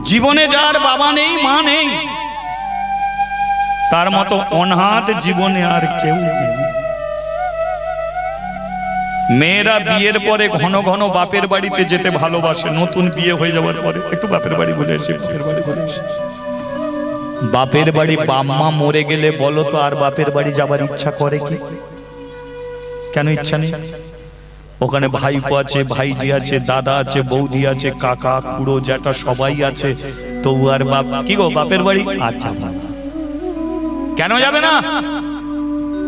জীবনে যার বাবা নেই মা নেই তার মতো অনাথ জীবনে আর কেউ নেই। মেয়েরা বিয়ের পরে ঘন ঘন বাপের বাড়িতে যেতে ভালোবাসে। নতুন বিয়ে হয়ে যাওয়ার পরে একটু বাপের বাড়ি বলে এসে, বাপের বাড়ি বলে এসে। বাপের বাড়ি বাম্মা মরে গেলে বলো তো আর বাপের বাড়ি যাবার ইচ্ছা করে কি? কেন ইচ্ছা নেই? ওখানে ভাইপো আছে, ভাইজি আছে, দাদা আছে, বৌদি আছে, কাকা খুড়ো জ্যাঠা সবাই আছে। তো আর বাপ কি গো বাপের বাড়ি? আচ্ছা কেন যাবে না?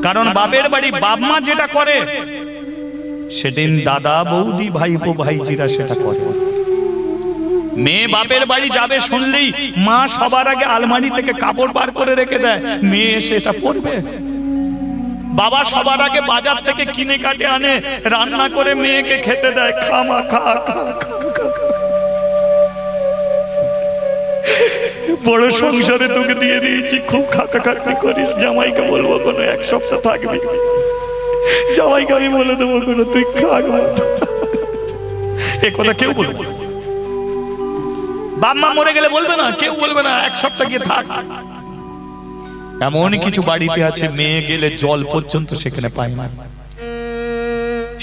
কারণ বাপের বাড়ি বাপ মা যেটা করে সেদিন দাদা বৌদি ভাইপো ভাইজিরা সেটা করে। মেয়ে বাপের বাড়ি যাবে শুনলেই মা সবার আগে আলমারি থেকে কাপড় বার করে রেখে দেয়, মেয়ে সেটা পরবে। বাবা সবার আগে বাজার থেকে কিনে কাটে আনে, রান্না করে মেয়েকে খেতে দেয়, খামা খা খা খা। বড় সংসারে তোকে দিয়ে দিয়েছি, খুব খাটাখাটনি করিস, জামাইকে বলবো কোনো এক সপ্তাহ থাকবি, জামাইকে আমি বলে দেবো কোনো তুই খাক। এ কথা কেউ বলবে? বাপ মা মরে গেলে বলবে না? কেউ বলবে না এক সপ্তাহ গিয়ে থাক। এমন কিছু বাড়িতে আছে মেয়ে গেলে জল পর্যন্ত সেখানে পায় না।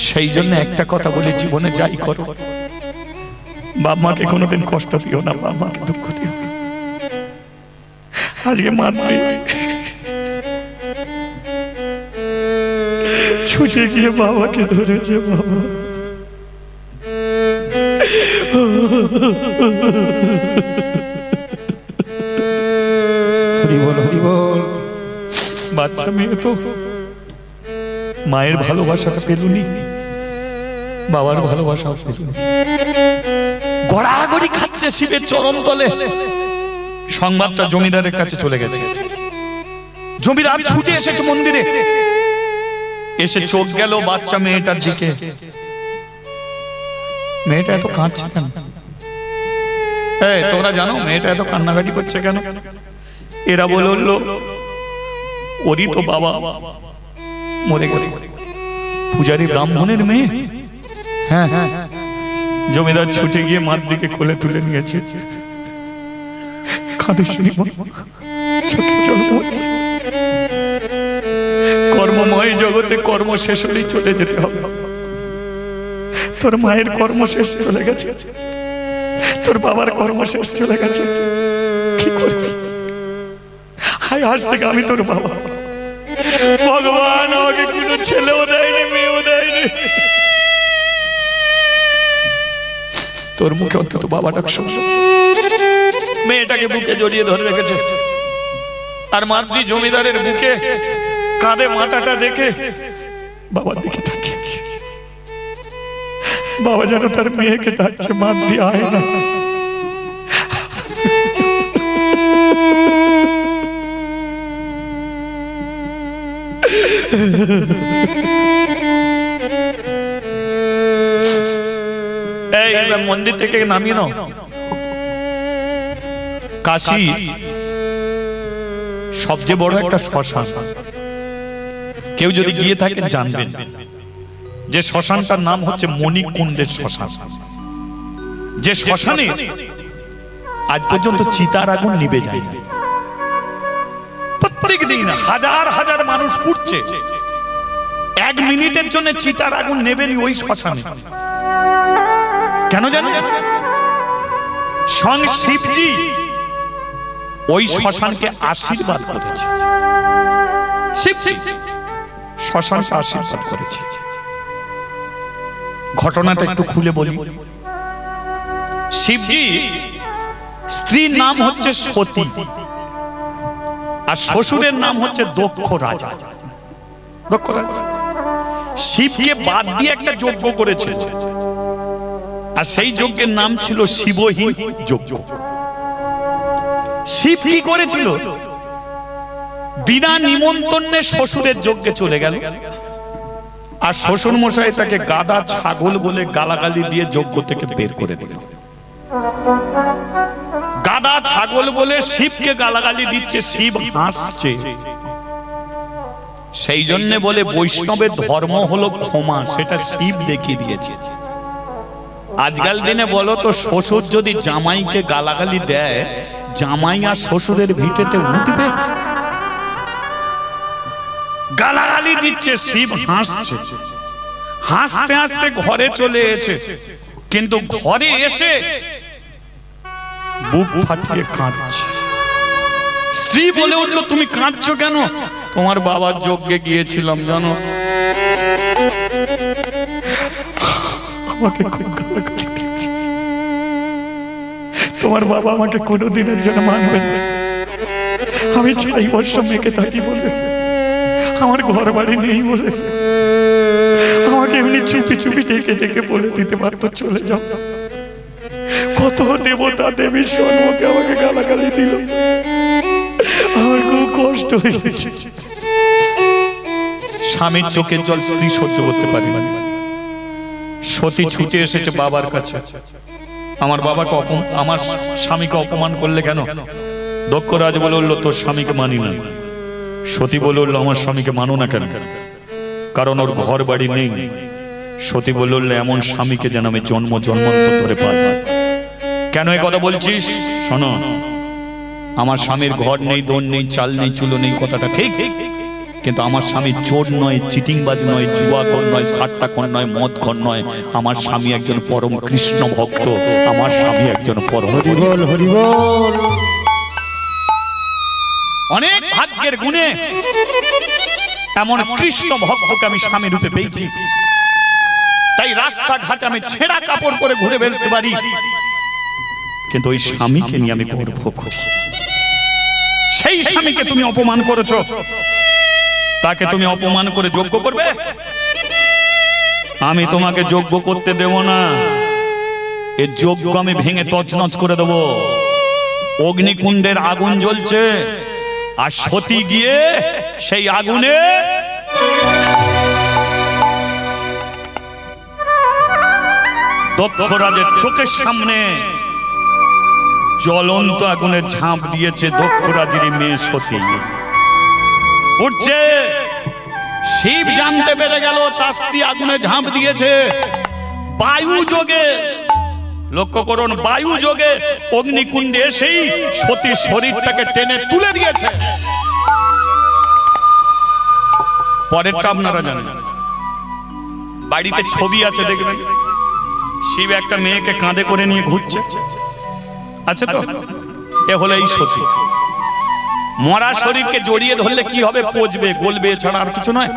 সেই জন্য একটা কথা বলে জীবনে যাই করো, বাপ মাকে কোনোদিন কষ্ট দিও না, বাপ মাকে দুঃখ দিও না। আজকে মাতৃ ছুটে গিয়ে বাবাকে ধরেছে, বাবা বাচ্চা মেয়ে তো মায়ের ভালোবাসাটা পেলুনি, বাবার ভালোবাসাও পেলুনি, গড়াগড়ি খাচ্ছে শিবের চরণ তলে। সংবাদটা জমিদারের কাছে চলে গেছে। জমিদার ছুটে এসেছে মন্দিরে, এসে চোখ গেল বাচ্চা মেয়েটার দিকে। মেয়েটা এত কাঁদছে কেন? তোমরা জানো মেয়েটা এত কান্নাকাটি করছে কেন? এরা বলল ওরই তো বাবা মরে গেল, পূজারী ব্রাহ্মণের মেয়ে। হ্যাঁ হ্যাঁ। জমিদার ছুটে গিয়ে মার দিকে কোলে তুলে নিয়েছে। কর্মময় জগতে কর্ম শেষ হলেই চলে যেতে হবে। তোর মায়ের কর্ম শেষ চলে গেছে, তোর বাবার কর্ম শেষ চলে গেছে, কি করবি? হাই আজ থেকে আমি তোর বাবা। ভগবান আমাকে কোনো ছেলেও দেয়নি, মেয়েও দেয়নি, তোর মুখে অন্তত বাবা ডাক শুন। মেয়েটাকে বুকে জড়িয়ে ধরে রেখেছে, আর মাতৃ জমিদারের বুকে কাঁধে মাথাটা দেখে বাবার দিকে তাকিয়েছে। বাবা যেন তার মেয়েকে ডাকছে, মাতৃ আয় না। মন্দির থেকে নামিয়ে নাও। কাশী সবচেয়ে বড় একটা শ্মশান। কেউ যদি গিয়ে থাকেন জানবেন যে শ্মশানটার নাম হচ্ছে মণিকুণ্ডের শ্মশান। যে শ্মশানে আজ পর্যন্ত চিতার আগুন নিভে যায় না। প্রত্যেক দিন হাজার হাজার মানুষ পুড়ছে, এক মিনিটের জন্য চিতার আগুন নেবেনি ওই শ্মশানে। কেন জানেন? স্বয়ং শিবজি ওই শ্মশানকে আশীর্বাদ করেছে। শিবজি শ্মশানকে আশীর্বাদ করেছে। ঘটনাটা একটু খুলে বলি। শিবজি স্ত্রীর নাম হচ্ছে সতী, আর শ্বশুরের নাম হচ্ছে দক্ষ রাজা। দক্ষ রাজা শিবকে বাদ দিয়ে একটা যজ্ঞ করেছে, আর সেই যজ্ঞের নাম ছিল শিবহীন যজ্ঞ। শিব কি করেছিল? বিনা নিমন্ত্রণে শ্বশুরের যজ্ঞে চলে গেল, আর শ্বশুর মশাই তাকে গাধা ছাগল বলে গালাগালি দিয়ে যজ্ঞ থেকে বের করে দিল। গাধা ছাগল বলে শিবকে গালাগালি দিচ্ছে, শিব হাসছে। সেই জন্য বলে বৈষ্ণবের ধর্ম হলো ক্ষমা, সেটা শিব দেখিয়ে দিয়েছে। আজকাল দিনে বলো তো, শ্বশুর যদি জামাইকে গালাগালি দেয়, জামাই আর শ্বশুরের ভিটেতে উঠবে? গালাগালি দিচ্ছে, শিব হাসছে, হাসতে হাসতে ঘরে চলে এসেছে, কিন্তু ঘরে এসে বুক ফাটিয়ে কাঁদছে। স্ত্রী বলে উঠলো, তুমি কাঁদছো কেন? তোমার বাবার যজ্ঞে গিয়েছিলাম জানো, আমাকে খুব গালাগালি দিয়েছে। তোমার বাবা আমাকে কোনোদিনের জন্য মানবেন না। আমি 6 বছর মেয়েকে থাকি বলে, আমার ঘর বাড়ি নেই বলে, আমাকে এমনি চুপি চুপি ডেকে ডেকে বলে দিতে পারতো চলে যাও। কত দেবতা দেবী সম্মুখে আমাকে গালাগালি দিল, আমার খুব কষ্ট হয়েছে। স্বামীর চোখের জল স্ত্রী সহ্য করতে পারি না। সতী ছুটে এসেছে বাবার কাছে, আমার বাবাকে আমার স্বামীকে অপমান করলে কেন? দক্ষরাজ বলে উঠল, তোর স্বামীকে মানি না। সতী বলে উঠল, আমার স্বামীকে মানো না কেন? কারণ ওর ঘর বাড়ি নেই। সতী বলে উঠল, এমন স্বামীকে যেন আমি জন্ম জন্মান্তর ধরে পাই। কেন এই কথা বলছিস? শোনো, আমার স্বামীর ঘর নেই, দোন নেই, চাল নেই, চুলো নেই, কথাটা ঠিক, কিন্তু আমার স্বামী চোর নয়, চিটিংবাজ নয়, জুয়াখোর নয়, সাট্টাখোর নয়, মদখোর নয়। আমার স্বামী একজন পরম কৃষ্ণ ভক্ত, আমার স্বামী একজন পরম হরিবল হরিবল। অনেক ভাগ্যের গুণে এমন কৃষ্ণ ভক্তকে আমি স্বামী রূপে পেয়েছি, তাই রাস্তাঘাটে আমি ছেঁড়া কাপড় পরে ঘুরে বেড়াতে পারি, কিন্তু ওই স্বামীকে নিয়ে আমি গর্ব করি। সেই স্বামীকে তুমি অপমান করেছো, তাকে তুমি অপমান করে যজ্ঞ করবে? আমি তোমাকে যজ্ঞ করতে দেব না। এই যজ্ঞ আমি ভেঙে তছনছ করে দেব। অগ্নিকুণ্ডের আগুন জ্বলছে, আর সতী গিয়ে সেই আগুনে দক্ষরাজের চোখের সামনে জ্বলন্ত আগুনে ঝাঁপ দিয়েছে দক্ষরাজেরই মেয়ে সতী। উঠছে, শিব জানতে পেরে গেল তার স্ত্রী আগুনে ঝাঁপ দিয়েছে। বায়ু যোগে, লক্ষ্য করুন, বায়ু যোগে অগ্নিকুণ্ডে এসেই সতীর শরীরটাকে টেনে তুলে দিয়েছে। পরেরটা আপনারা জানেন, বাড়িতে ছবি আছে দেখবেন, শিব একটা মেয়েকে কাঁধে করে নিয়ে ঘুরছে, আছে তো? এ হলো এই সতী। মরা শরীরকে জড়িয়ে ধরলে কি হবে? পচবে, গলবে, ছাড়া আর কিছু নয়।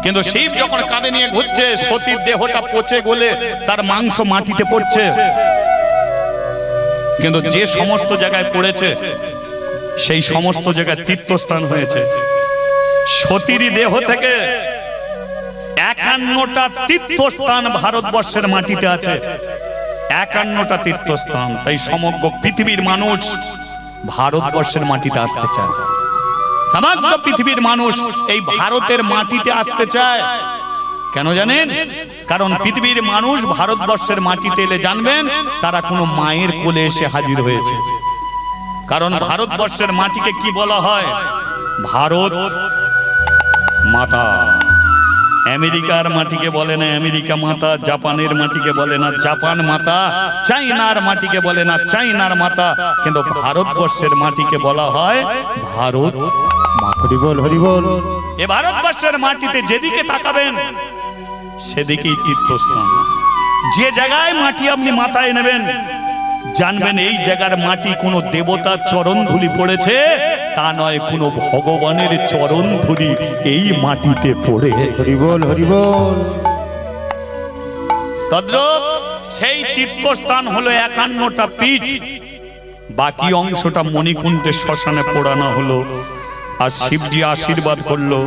কিন্তু শিব যখন কাঁধে নিয়ে ঘুরছে, সতীর দেহটা পচে গলে তার মাংস মাটিতে পড়ছে, কিন্তু যে সমস্ত জায়গায় পড়েছে সেই সমস্ত জায়গায় তীর্থস্থান হয়েছে। সতীর দেহ থেকে 51টা তীর্থস্থান ভারতবর্ষের মাটিতে আছে, 51টা তীর্থস্থান। তাই সমগ্র পৃথিবীর মানুষ ভারতবর্ষের মাটিতে আসতে চায়, সমগ্র পৃথিবীর মানুষ এই ভারতের মাটিতে আসতে চায়। কেন জানেন? কারণ পৃথিবীর মানুষ ভারতবর্ষের মাটিতে এলে জানবেন তারা কোনো মায়ের কোলে এসে হাজির হয়েছে। কারণ ভারতবর্ষের মাটিকে কি বলা হয়? ভারত মাতা। আমেরিকার মাটিকে বলে না আমেরিকা মাতা, জাপানের মাটিকে বলে না জাপান মাতা, চাইনার মাটিকে বলে না চাইনার মাতা, কিন্তু ভারতবর্ষের মাটিকে বলা হয় ভারত মাতা। হরিবল হরিবল। এ ভারতবর্ষের মাটিতে যেদিকে তাকাবেন সেদিকেই তীর্থস্থান। যে জায়গায় মাটি আপনি মাথায় নেবেন জানবেন এই জায়গার মাটি কোনো দেবতার চরণ ধুলি পড়েছে তা নয়, কোনো ভগবানের চরণ ধুলি এই মাটিতে পড়ে। হরিবল হরিবল। তদ্রূপ সেই তীর্থস্থান হলো 51টা পীঠ, বাকি অংশটা মণিকুণ্ডের শ্মশানে পোড়ানো হলো। আর শিবজি আশীর্বাদ করলো,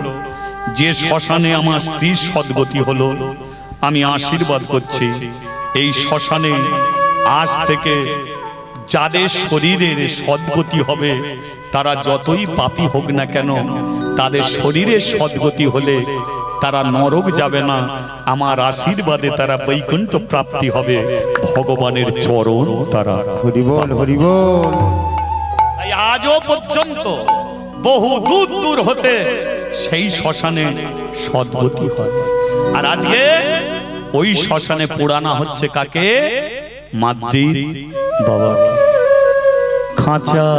যে শ্মশানে আমার স্ত্রীর সদ্গতি হলো, আমি আশীর্বাদ করছি এই শ্মশানে আজ থেকে যাদের শরীরের সদ্গতি হবে তারা যতই পাপী হোক না কেন, তাদের শরীরের সদ্গতি হলে তারা নরক যাবে না, আমার আশীর্বাদে তারা বৈকুণ্ঠ প্রাপ্তি হবে, ভগবানের চরণ তারা। হরিবল হরিবল। তাই আজও পর্যন্ত বহু দূর দূর হতে সেই শ্মশানে সদ্গতি হয়। আর আজকে ওই শ্মশানে পোড়ানো হচ্ছে কাকে? মাদ্রির বাবা। খাঁচা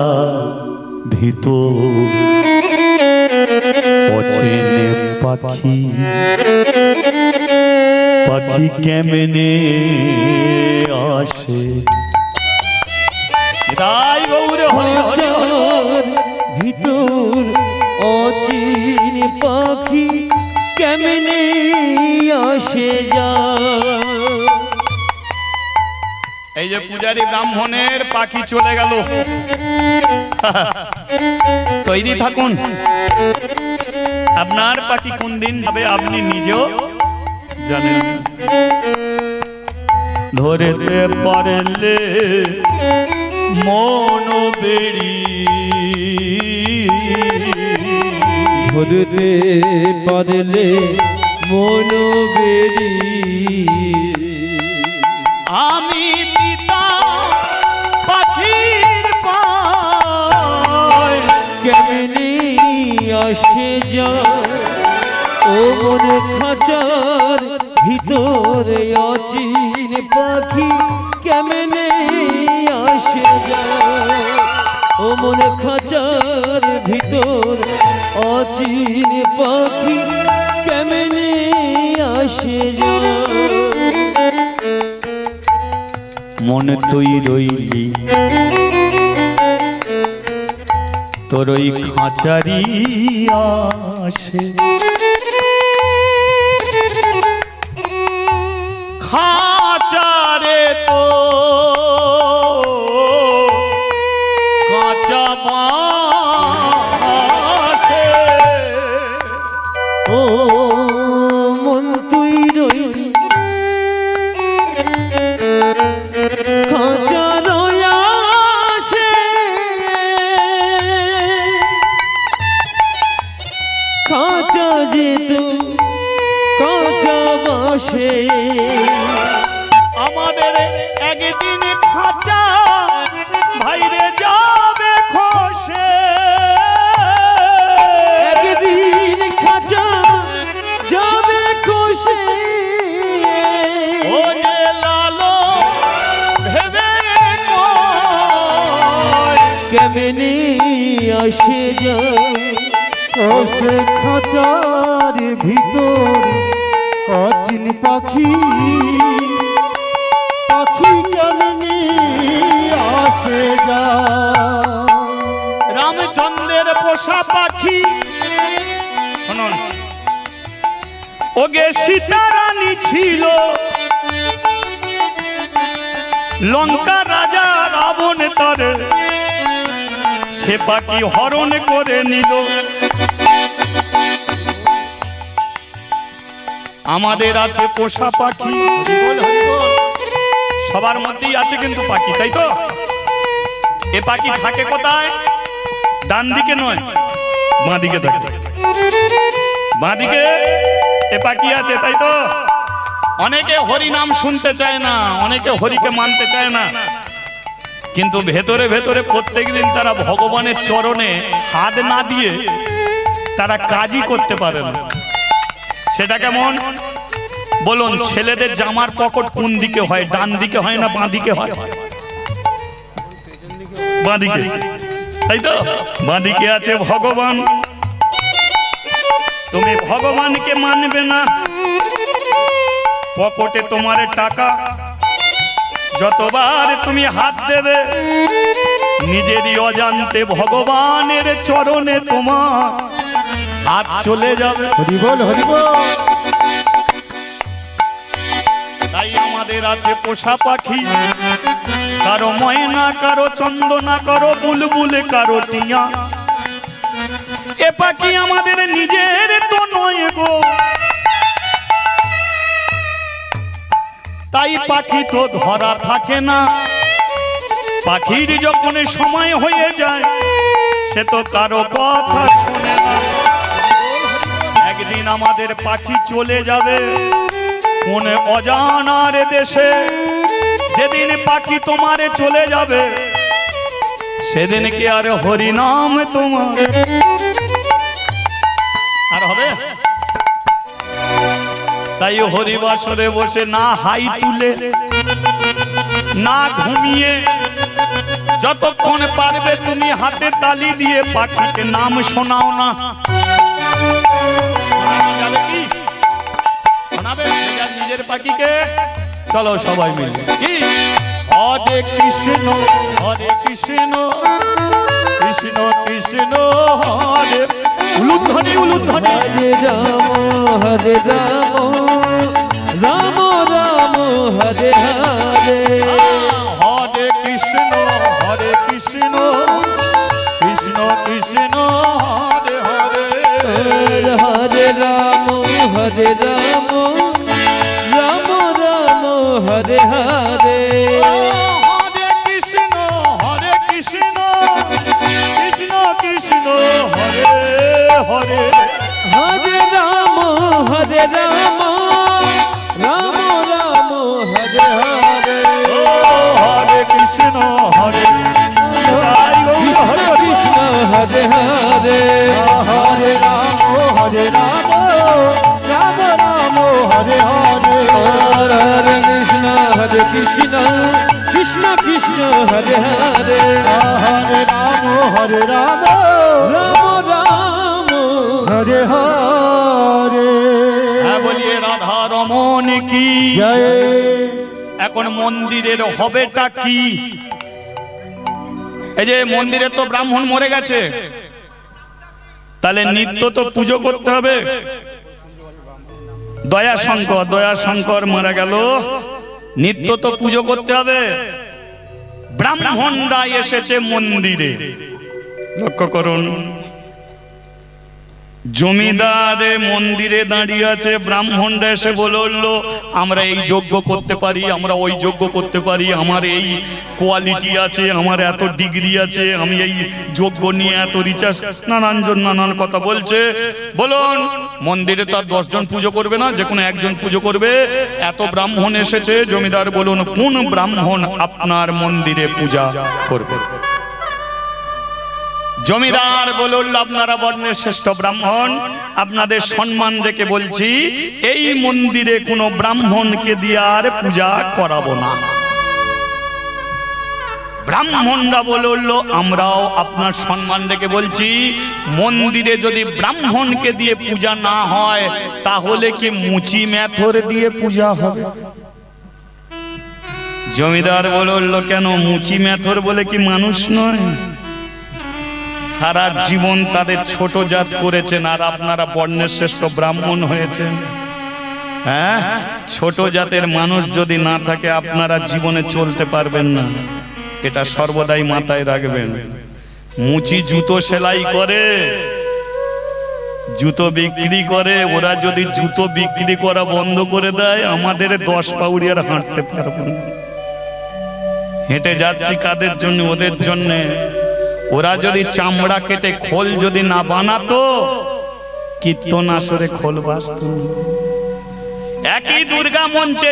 ভিতর অচেনে পাখি, পাখি কেমনে আসে। তাই গৌরে ভিতর অচিন পাখি কেমনে আসে যায়। এই যে পূজারী ব্রাহ্মণের পাখি চলে গেল, তৈরি থাকুন। আপনার পাখি কোন দিন যাবে আপনি নিজেও জানেন। ধরতে পারলে মন বেড়ি, ধরতে পারলে মন বেড়ি, আমি পিতা পাখির পায় কেমনে আসে যায়। ও মন খাঁচার ভিতরে অচিন পাখি কেমনে আসে যায়। ও মন খাঁচার ভিতর অচিন পাখি কেমনে আসে যায়। মন তুই রইলি তোর ওই খাঁচারি আসে, খাঁচারে তো কাঁচা বাসে। ও মন তুই রইলি খাঁচা রয়াসে, খাঁচা যেত কাঁচা বাসে। আমাদের একদিন খাঁচা ভাইরে যাবে খসে, একদিন খাঁচা যাবে খুশি। ও যে লালো ভেবে কয় কেমনে আসে যায়। সে খাঁচার ভিতর অচিন পাখি, পাখি কেমনি আসে যায়। রামচন্দ্রের পোষা পাখি। শুনুন, ওগে সীতারানী ছিল লঙ্কা রাজা রাবণ তার, সে পাখি হরণ করে নিল। আমাদের আছে পোষা পাখি, সবার মধ্যেই আছে কিন্তু পাখি, তাই তো? এ পাখি থাকে কোথায়? ডান দিকে নয়, বাঁ দিকে থাকে। বাঁ দিকে এ পাখি আছে, তাই তো? অনেকে হরি নাম শুনতে চায় না, অনেকে হরিকে মানতে চায় না, কিন্তু ভেতরে ভেতরে প্রত্যেকদিন তারা ভগবানের চরণে হাত না দিয়ে তারা কাজই করতে পারে না। সেটা কেমন বলুন? ছেলেদের জামার পকেট কোন দিকে হয়? ডান দিকে হয় না বাঁ দিকে হয়? বাঁ দিকে, তাই তো? বাঁ দিকে আছে ভগবান। তুমি ভগবানকে মানবে না, পকেটে তোমার টাকা, যতবার তুমি হাত দেবে নিজেরই অজান্তে ভগবানের চরণে তোমার হাত চলে যাবে। হরি বল, হরি বল। তাই আমাদের আছে পোষা পাখি, কারো ময়না, কারো চন্দনা, কারো বুলবুল, কারো টিয়া। এ পাখি আমাদের নিজের তো নয় গো, তাই পাখি তো ধরা থাকে না। পাখির যখন সময় হয়ে যায় সে তো কারো কথা শোনে না। একদিন আমাদের পাখি চলে যাবে কোন অজানার দেশে। যেদিন পাখি তোমারে চলে যাবে সেদিন কি আর হরি নাম তোমার আর হবে? তাই হরিবাসরে বসে না হাই তুলে না ঘুমিয়ে যতক্ষণ পারবে তুমি হাতে তালি দিয়ে পাখিকে নাম শোনাও না। যাবে কি শোনাবে নিজের পাখিকে? চলো সবাই মিলে কি হরে কৃষ্ণ কৃষ্ণ কৃষ্ণ হরে উলুধ্বনি উলুধ্বনি হরে রাম রাম রাম হরে হরে হরে কৃষ্ণ কৃষ্ণ কৃষ্ণ হরে হরে হরে রাম রাম রাম রাম হরে হরে হরে কৃষ্ণ কৃষ্ণ কৃষ্ণ হরে হরে হরে রাম রাম রাম রাম হরে হরে হরে কৃষ্ণ কৃষ্ণ হরে হরে হরে রাম রাম রাম হরে হরে হরে কৃষ্ণ কৃষ্ণ কৃষ্ণ হরে হরে হরে রাম রাম রাম হরে হরে। হ্যাঁ বলিয়ে রাধা রমন কি জয়। এখন মন্দিরের হবেটা কি? এই যে মন্দিরে তো ব্রাহ্মণ মরে গেছে, তাহলে নিত্য তো পুজো করতে হবে। দয়াশঙ্কর মারা গেল, নিত্য তো পুজো করতে হবে। ব্রাহ্মণরা এসেছে মন্দিরে, লক্ষ্য করুন, জমিদারে মন্দিরে দাঁড়িয়ে আছে, ব্রাহ্মণরা এসে বলল আমরা এই যজ্ঞ করতে পারি, আমরা ওই যজ্ঞ করতে পারি, আমার এই কোয়ালিটি আছে, আমার এত ডিগ্রি আছে, আমি এই যজ্ঞ নিয়ে এত রিচার্জ, নানান কথা বলছে। বলুন মন্দিরে তো আর 10 জন পুজো করবে না, যে কোনো একজন পুজো করবে। এত ব্রাহ্মণ এসেছে, জমিদার বলুন কোন ব্রাহ্মণ আপনার মন্দিরে পূজা করবে? জমিদার বলল আপনারা বর্ণের শ্রেষ্ঠ ব্রাহ্মণ, আপনাদের সম্মান রেখে বলছি এই মন্দিরে কোনো ব্রাহ্মণকে দিয়ে আর পূজা করাবো না। ব্রাহ্মণরা বলল আমরাও আপনার সম্মান রেখে বলছি মন্দিরে যদি ব্রাহ্মণকে দিয়ে পূজা না হয় তাহলে কি মুচি মেথর দিয়ে পূজা হবে? জমিদার বলল কেন, মুচি মেথর বলে কি মানুষ নয়? সারা জীবন তাদের ছোট জাত করেছেন, আর আপনারা বর্ণের শ্রেষ্ঠ ব্রাহ্মণ হয়েছেন। হ্যাঁ, ছোট জাতের মানুষ যদি না থাকে আপনারা জীবনে চলতে পারবেন না, এটা সর্বদাই মাথায় রাখবেন। মুচি জুতো সেলাই করে, জুতো বিক্রি করে, ওরা যদি জুতো বিক্রি করা বন্ধ করে দেয় আমাদের 10 পাউড়ি আর হাঁটতে পারবো না। হেঁটে যাচ্ছি কাদের জন্য? ওদের জন্য। ওরা যদি চামড়া কেটে খোল যদি না বানাতো, কীর্তন আসরে খোল বাজতো না। একই দুর্গা মঞ্চে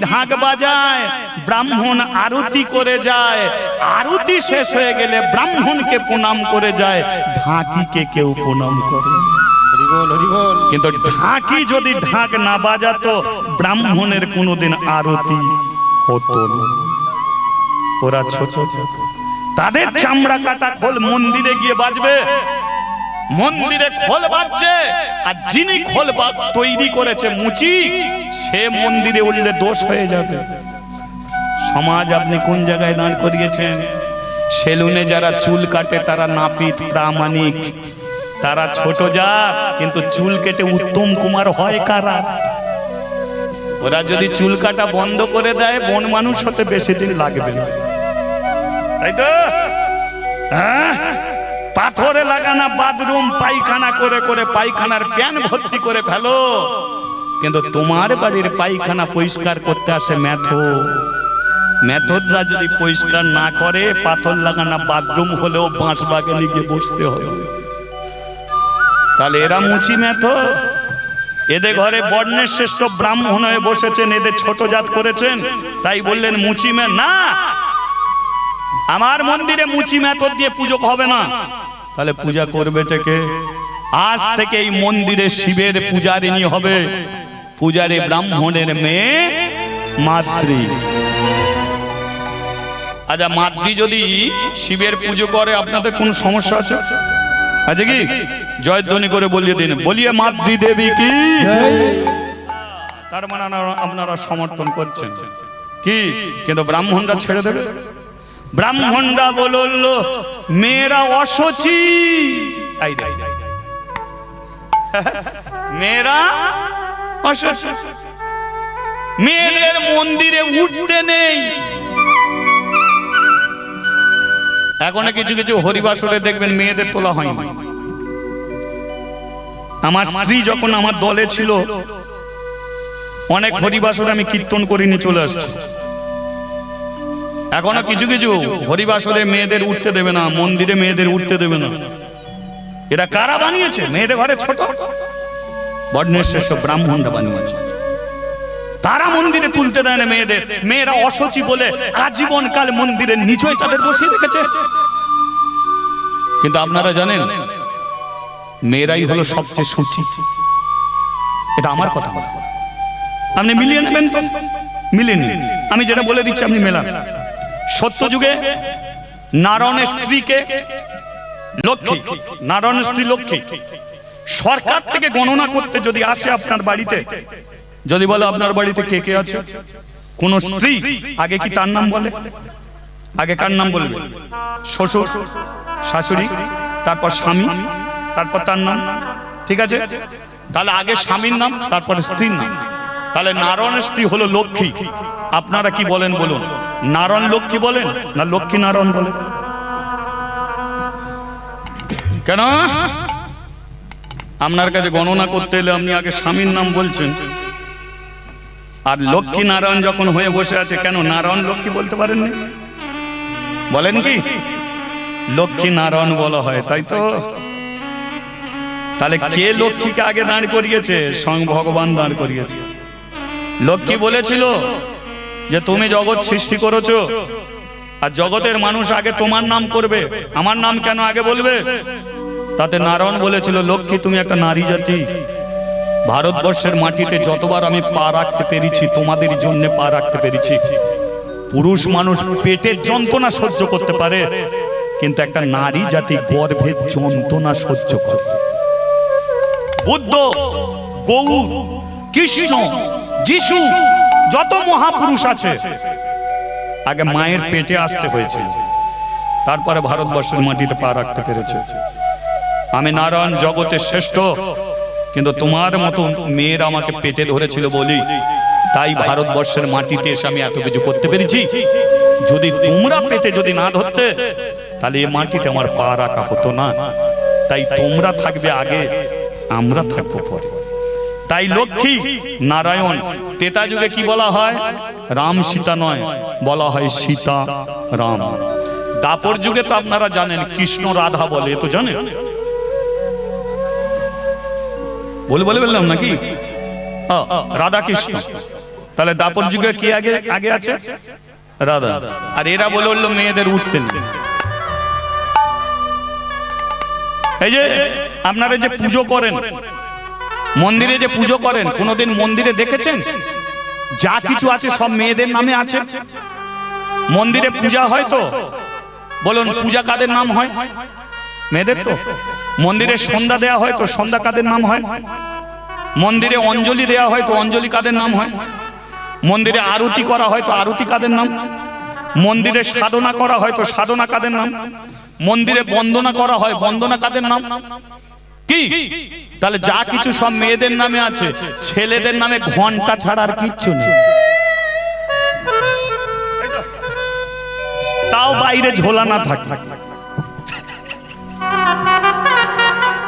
ঢাক বাজায়, ব্রাহ্মণ আরতি করে যায়, আরতি শেষ হয়ে গেলে ব্রাহ্মণকে প্রণাম করে যায়, ঢাকিকে কেউ প্রণাম করে। কিন্তু ঢাকি যদি ঢাক না বাজাতো ব্রাহ্মণের কোনোদিন আরতি হতো না। ওরা ছোট, তাদের চামড়া কাটা খোল মন্দিরে গিয়ে বাজবে, মন্দিরে খোল বাজছে, আর যিনি খোল তৈরি করেছে মুচি, সে মন্দিরে উঠলে দোষ হয়ে যাবে। সমাজ আপনি কোন জায়গায় দাঁড় করিয়েছেন? সেলুনে যারা চুল কাটে তারা নাপিত প্রামাণিক, তারা ছোট জাত, কিন্তু চুল কেটে উত্তম কুমার হয় কারা? ওরা যদি চুল কাটা বন্ধ করে দেয় বন মানুষ হতে বেশি দিন লাগবে না, তাই তো? হ্যাঁ, পাথরে লাগানা বাথরুম পায়খানা করে করে পায়খানার প্যান ভর্তি করে ফেলো, কিন্তু তোমার বাড়ির পায়খানা পরিষ্কার করতে আসে মেথডরা যদি পরিষ্কার না করে, পাথর লাগানা বাথরুম হলেও বাঁশ বাগানে গিয়ে বসতে হবে। তাহলে এরা মুচি মেথড, এদের ঘরে বর্ণের শ্রেষ্ঠ ব্রাহ্মণ হয়ে বসেছেন, এদের ছোট জাত করেছেন, তাই বললেন মুচি না, আমার মন্দিরে মুচি মেথর দিয়ে পুজো হবে না। তাহলে পূজা করবে থেকে? আজ থেকে এই মন্দিরে শিবের পূজারিনী হবে পূজারে ব্রাহ্মণের মেয়ে মাতৃ। আচ্ছা, মাতৃ যদি শিবের পুজো করে আপনাদের কোন সমস্যা আছে? আছে কি? জয়ধ্বনি করে বলিয়ে দিন, বলিয়ে মাতৃ দেবী কি। তার মানে আপনারা সমর্থন করছেন কি? কিন্তু ব্রাহ্মণরা ছেড়ে দেবে? ব্রাহ্মণরা বলল মেয়েরা অসুচি, মেয়েরা অসুচি, মেয়েদের মন্দিরে উঠতে নেই। এখনো কিছু কিছু হরিবাসরে দেখবেন মেয়েদের তোলা হয়নি। আমার স্ত্রী যখন আমার দলে ছিল, অনেক হরিবাসরে আমি কীর্তন করিনি, চলে আসছি। এখনো কিছু কিছু হরিবাসরে মেয়েদের উঠতে দেবে না, মন্দিরে মেয়েদের উঠতে দেবে না। এরা কারা বানিয়েছে? মেয়েদের ঘরে ছোট বর্ণের শ্রেষ্ঠ ব্রাহ্মণরা বানিয়েছে। তারা মন্দিরে তুলতে দেয় না মেয়েদের। মেয়েরা অসুচি বলে আজীবন কাল মন্দিরের নিচই তাদের বসিয়ে রেখেছে। কিন্তু আপনারা জানেন মেয়েরাই হলো সবচেয়ে সূচি। এটা আমার কথা, আপনি মিলিয়ে নেবেন তো? মিলিয়ে নিন। আমি যেটা বলে দিচ্ছি আপনি মেলান। সত্য যুগে নারায়ণের স্ত্রীকে লক্ষ্মী, নারায়ণের স্ত্রী লক্ষ্মী সরকার থেকে গণনা করতে যদি আসে আপনার বাড়িতে, যদি বলে আপনার বাড়িতে কে কে আছে, কোন স্ত্রী আগে কি তার নাম বলে? আগে কার নাম বলবে? শ্বশুর, শাশুড়ি, তারপর স্বামী, তারপর তার নাম। ঠিক আছে? তাহলে আগে স্বামীর নাম, তারপরে স্ত্রীর নাম। তাহলে নারায়ণের স্ত্রী হলো লক্ষ্মী। আপনারা কি বলেন বলুন? নারায়ণ লক্ষ্মী বলেন না লক্ষ্মী নারায়ণ বলেন? কেন? আপনার কাছে গণনা করতে এলে আপনি আগে স্বামীর নাম বলছেন, আর লক্ষ্মী নারায়ণ যখন হয়ে বসে আছে, কেন নারায়ণ লক্ষ্মী বলতে পারেন না? বলেন কি? লক্ষ্মী নারায়ণ বলা হয়, তাই তো? তাহলে কে লক্ষ্মীকে আগে দাঁড় করিয়েছে? স্বয়ং ভগবান দাঁড় করিয়েছে। লক্ষ্মী বলেছিল যে তুমি জগৎ সৃষ্টি করেছো, আর জগতের মানুষ আগে তোমার নাম করবে, আমার নাম কেন আগে বলবে? তাতে নারায়ণ বলেছিল লক্ষ্মী তুমি একটা নারী জাতি। ভারতবর্ষের মাটিতে যতবার আমি পা রাখতে পেরেছি তোমাদের জন্য পা রাখতে পেরেছি। পুরুষ মানুষ পেটের যন্ত্রণা সহ্য করতে পারে, কিন্তু একটা নারী জাতি গর্ভের যন্ত্রণা সহ্য করে। বুদ্ধ, গৌর, কৃষ্ণ, যিশু, যত মহাপুরুষ আছে আগে মায়ের পেটে আসতে হয়েছে, তারপরে ভারতবর্ষের মাটিতে পা রাখতে পেরেছে। আমি নারায়ণ জগতের শ্রেষ্ঠ, কিন্তু তোমার মতো মেয়ের আমাকে পেটে ধরেছিল বলি তাই ভারতবর্ষের মাটিতে এসে আমি এত কিছু করতে পেরেছি। যদি তোমরা পেটে যদি না ধরতে, তাহলে এই মাটিতে আমার পা রাখা হতো না। তাই তোমরা থাকবে আগে, আমরা থাকবো পরে। তাই লক্ষ্মী নারায়ণ। তেতা যুগে কি বলা হয়? রাম সীতা নয়, বলা হয় সীতা রাম। দাপর যুগে তো আপনারা জানেন কৃষ্ণ রাধা বলে, তো জানেন? বলে বললাম নাকি? রাধা কৃষ্ণ। তাহলে দাপর যুগে কি আগে আগে আছে? রাধা। আর এরা বলে বললো মেয়েদের উঠতে নেই। এই যে আপনারা যে পুজো করেন, মন্দিরে যে পুজো করেন, কোনোদিন মন্দিরে দেখেছেন যা কিছু আছে সব মেয়েদের নামে আছে? মন্দিরে পূজা হয় তো বলুন, পূজা কাদের নাম হয়? মেয়েদের তো। মন্দিরে সন্ধ্যা দেয়া হয় তো সন্ধ্যা কাদের নাম হয়? মন্দিরে অঞ্জলি দেয়া হয় তো অঞ্জলি কাদের নাম হয়? মন্দিরে আরতি করা হয় তো আরতি কাদের নাম? মন্দিরে সাধনা করা হয় তো সাধনা কাদের নাম? মন্দিরে বন্দনা করা হয়, বন্দনা কাদের নাম? কি? তাহলে যা কিছু সব মেয়েদের নামে আছে। ছেলেদের নামে ঘন্টা ছাড়া আর কিচ্ছু নেই। তাও বাইরে ঝোলা না থাকে,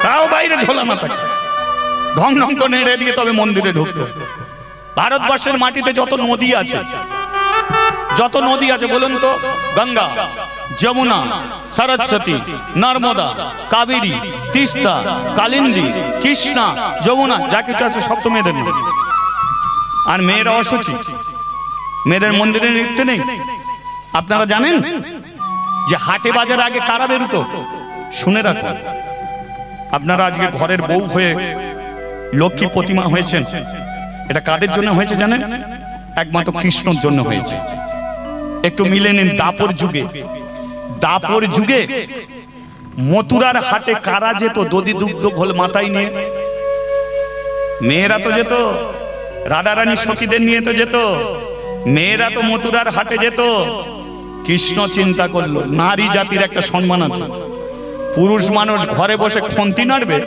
তাও বাইরে ঝোলা না থাকে, ঢং ঢং করে নেড়ে দিয়ে তবে মন্দিরে ঢুকতে। ভারতবর্ষের মাটিতে যত নদী আছে, যত নদী আছে বলুন তো, গঙ্গা, যমুনা, সরস্বতী, নর্মদা, কাবেরী, তিস্তা, কালিন্দী, কৃষ্ণা, যমুনা, যা কিছু আছে সব তো মেয়েদের নদী। আর মেয়েরা অসুচি, মেয়েদের মন্দিরে নৃত্য নেই। আপনারা জানেন যে হাটে বাজার আগে কারা বেরোতো? শুনে রাখুন, আপনারা আজকে ঘরের বউ হয়ে লক্ষ্মী প্রতিমা হয়েছেন, এটা কাদের জন্য হয়েছে জানেন? একমাত্র কৃষ্ণর জন্য হয়েছে। একটু মিলে নিন। দাপর যুগে মথুরার হাটে কারা যেত দধি দুগ্ধ ঘোল মাথায় নিয়ে? মেয়েরা তো যেত, রাধারানী সখীদের নিয়ে তো যেত, মেয়েরা তো মথুরার হাটে যেত। কৃষ্ণ চিন্তা করলো নারী জাতির একটা সম্মান আছে, পুরুষ মানুষ ঘরে বসে খন্তি নাড়বে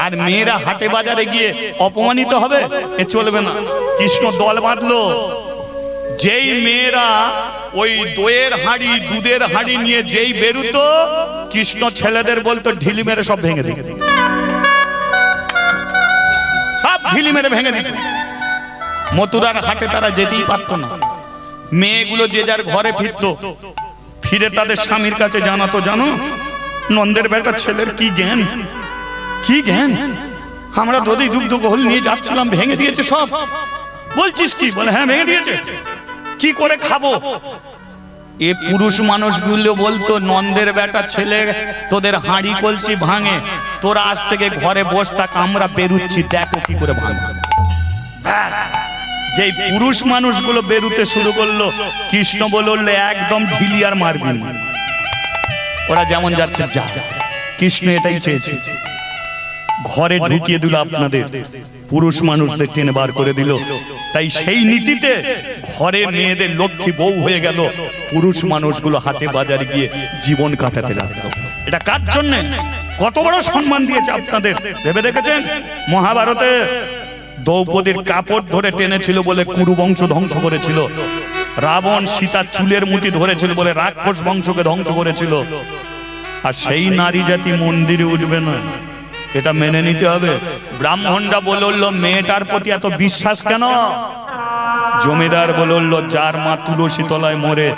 আর মেয়েরা হাটে বাজারে গিয়ে অপমানিত হবে, এ চলবে না। কৃষ্ণ দল বাঁধলো, যেই মেয়েরা ওই দইয়ের হাঁড়ি দুধের হাঁড়ি নিয়ে যেই বেরুতো, কৃষ্ণ ছেলেদের বলতো ঢিলি মেরে সব ভেঙে দিত, সব ঢিলি মেরে ভেঙে দিত। মথুরার হাটে তারা যেতেই পারতো না। মেয়েগুলো যে যার ঘরে ফিরতো, ফিরে তাদের স্বামীর কাছে জানাতো, জানো নন্দের বেটা ছেলের কি জ্ঞান, কি জ্ঞান, আমরা দধি দুগ্ধ ঘোল নিয়ে যাচ্ছিলাম, ভেঙে দিয়েছে সব। বলছিস কি? বলে হ্যাঁ ভেঙে দিয়েছে, কি করে খাবো? এ পুরুষ মানুষগুলো বলতো নন্দের বেটা ছেলে তোদের হাঁড়ি কলসি ভাঙে, তোরা আজ থেকে ঘরে বস থাক, আমরা বেরুচ্ছি, দেখো কি করে ভাঙে। যেই পুরুষ মানুষগুলো বেরুতে শুরু করলো, কৃষ্ণ বলল একদম ঢিলি আর মারবি না, ওরা যেমন যাচ্ছে যা। কৃষ্ণ এটাই চেয়েছে, ঘরে ঢুকিয়ে দিল আপনাদের, পুরুষ মানুষদের টেনে বার করে দিল। তাই সেই নীতিতে ঘরে মেয়েদের লক্ষ্মী বউ হয়ে গেল, পুরুষ মানুষগুলো হাটে বাজারে গিয়ে জীবন কাটাতে লাগলো। এটা কার জন্য? কত বড় সম্মান দিয়েছে আপনাদের, ভেবে দেখেছেন? মহাভারতে দ্রৌপদীর কাপড় ধরে টেনেছিল বলে কুরু বংশ ধ্বংস করেছিল, রাবণ সীতার চুলের মুঠি ধরেছিল বলে রাক্ষস বংশকে ধ্বংস করেছিল। আর সেই নারী জাতি মন্দিরে উঠবে না, এটা মেনে নিতে হবে। ব্রাহ্মণরা বলল মেয়েটার প্রতি এত বিশ্বাস কেন? জমিদার বলল যার মা তুলসী তলায় মরে,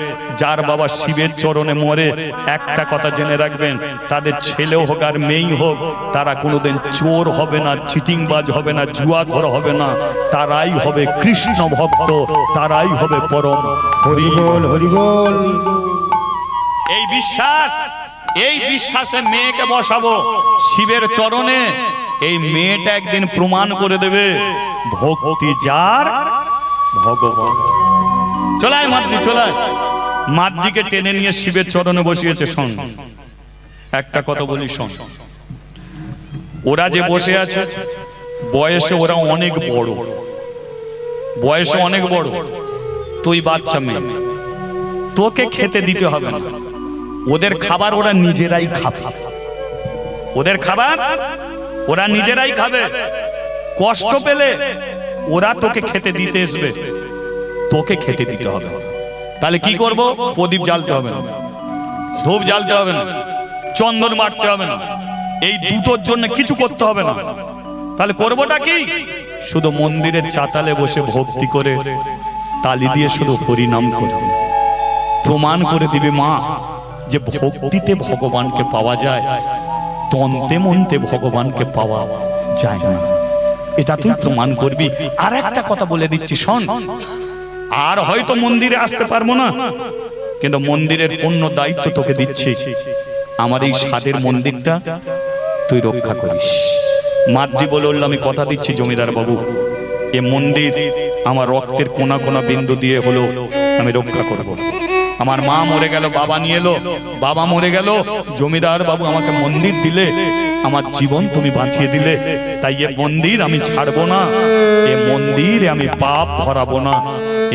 যার বাবা শিবের চরণে মরে, একটা কথা জেনে রাখবেন, তাদের ছেলে হোক আর মেয়ে হোক, তারা কোনোদিন চোর হবে না, চিটিংবাজ হবে না, জুয়াখোর হবে না, তারাই হবে কৃষ্ণ ভক্ত, তারাই হবে পরম হরি বল, হরি বল। এই বিশ্বাস, এই বিশ্বাসে মেয়েকে বসাবো শিবের চরণে। এই মেয়েটা একদিন প্রমাণ করে দেবে ভক্তি যার ভগবান। চলায় মাতৃ, চলায় মাতৃকে টেনে নিয়ে শিবের চরণে বসিয়েছে। শোন একটা কথা বলি, শোন, ওরা যে বসে আছে বয়সে ওরা অনেক বড়, বয়সে অনেক বড়, তুই বাচ্চা মেয়ে, তোকে খেতে দিতে হবে না, ওদের খাবার ওরা নিজেরাই খাবে, ওদের খাবার ওরা নিজেরাই খাবে। কষ্ট পেলে ওরা তোকে খেতে দিতে আসবে, তোকে খেতে দিতে হবে। তাহলে কি করব? প্রদীপ জ্বালতে হবে না, ধূপ জ্বালতে হবে না, চন্দন মারতে হবে না, এই দুটোর জন্য কিছু করতে হবে না। তাহলে করবোটা কি? শুধু মন্দিরের চাতালে বসে ভক্তি করে তালি দিয়ে শুধু হরি নাম করে প্রমাণ করে দিবে মা যে ভক্তিতে ভগবানকে পাওয়া যায়, তন্তে মন্তে ভগবানকে পাওয়া যায় না। এটা তুই প্রমাণ করবি। আর একটা কথা বলে দিচ্ছি, শোন, আর হয়তো মন্দিরে আসতে পারবো না, কিন্তু মন্দিরের পূর্ণ দায়িত্ব তোকে দিচ্ছি। আমার এই স্বাদের মন্দিরটা তুই রক্ষা করিস। মাতৃ বলে আমি কথা দিচ্ছি জমিদার বাবু, এ মন্দির আমার রক্তের কোনা কোনা বিন্দু দিয়ে হলো আমি রক্ষা করব। আমার মা মরে গেল, বাবা নিয়ে এলো, বাবা মরে গেল, জমিদার বাবু আমাকে মন্দির দিলে, আমার জীবন তুমি বাঁচিয়ে দিলে, তাই এ মন্দির আমি ছাড়বো না, এ মন্দিরে আমি পাপ ভরাবো না,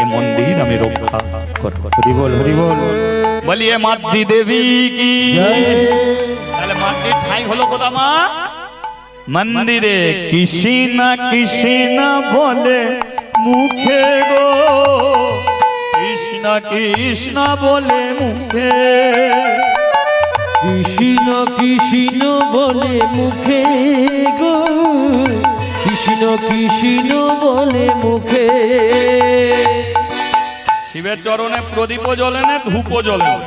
এ মন্দির আমি রক্ষা করব। হরি বল, হরি বল। বলিয়ে মাতৃ দেবী কি জয়। তাহলে মাতৃর ঠাঁই হলো কোথা মা? মন্দিরে। কৃষ্ণ কৃষ্ণ বলে মুখে গো, কৃষ্ণ কৃষ্ণ বলে মুখে, কৃষ্ণ কৃষ্ণ বলে মুখে গো, কৃষ্ণ কৃষ্ণ বলে মুখে। শিবের চরণে প্রদীপও জ্বলে না, ধূপও জ্বলে না,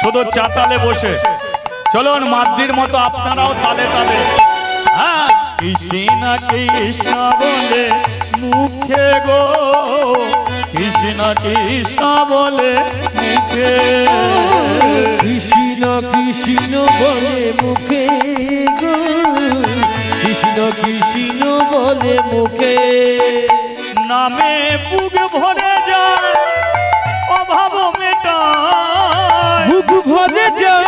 শুধু চাতালে বসে। চলুন মাতৃর মতো আপনারাও তালে তালে কৃষ্ণ কৃষ্ণ বলে মুখে গো, কৃষ্ণ কৃষ্ণ বলে মুখে, কৃষ্ণ কৃষ্ণ বলে মুখে গো, কৃষ্ণ কৃষ্ণ বলে বলে মুখে নামে বুক ভরে যায় অভাব মেটায় বুক ভরে যায়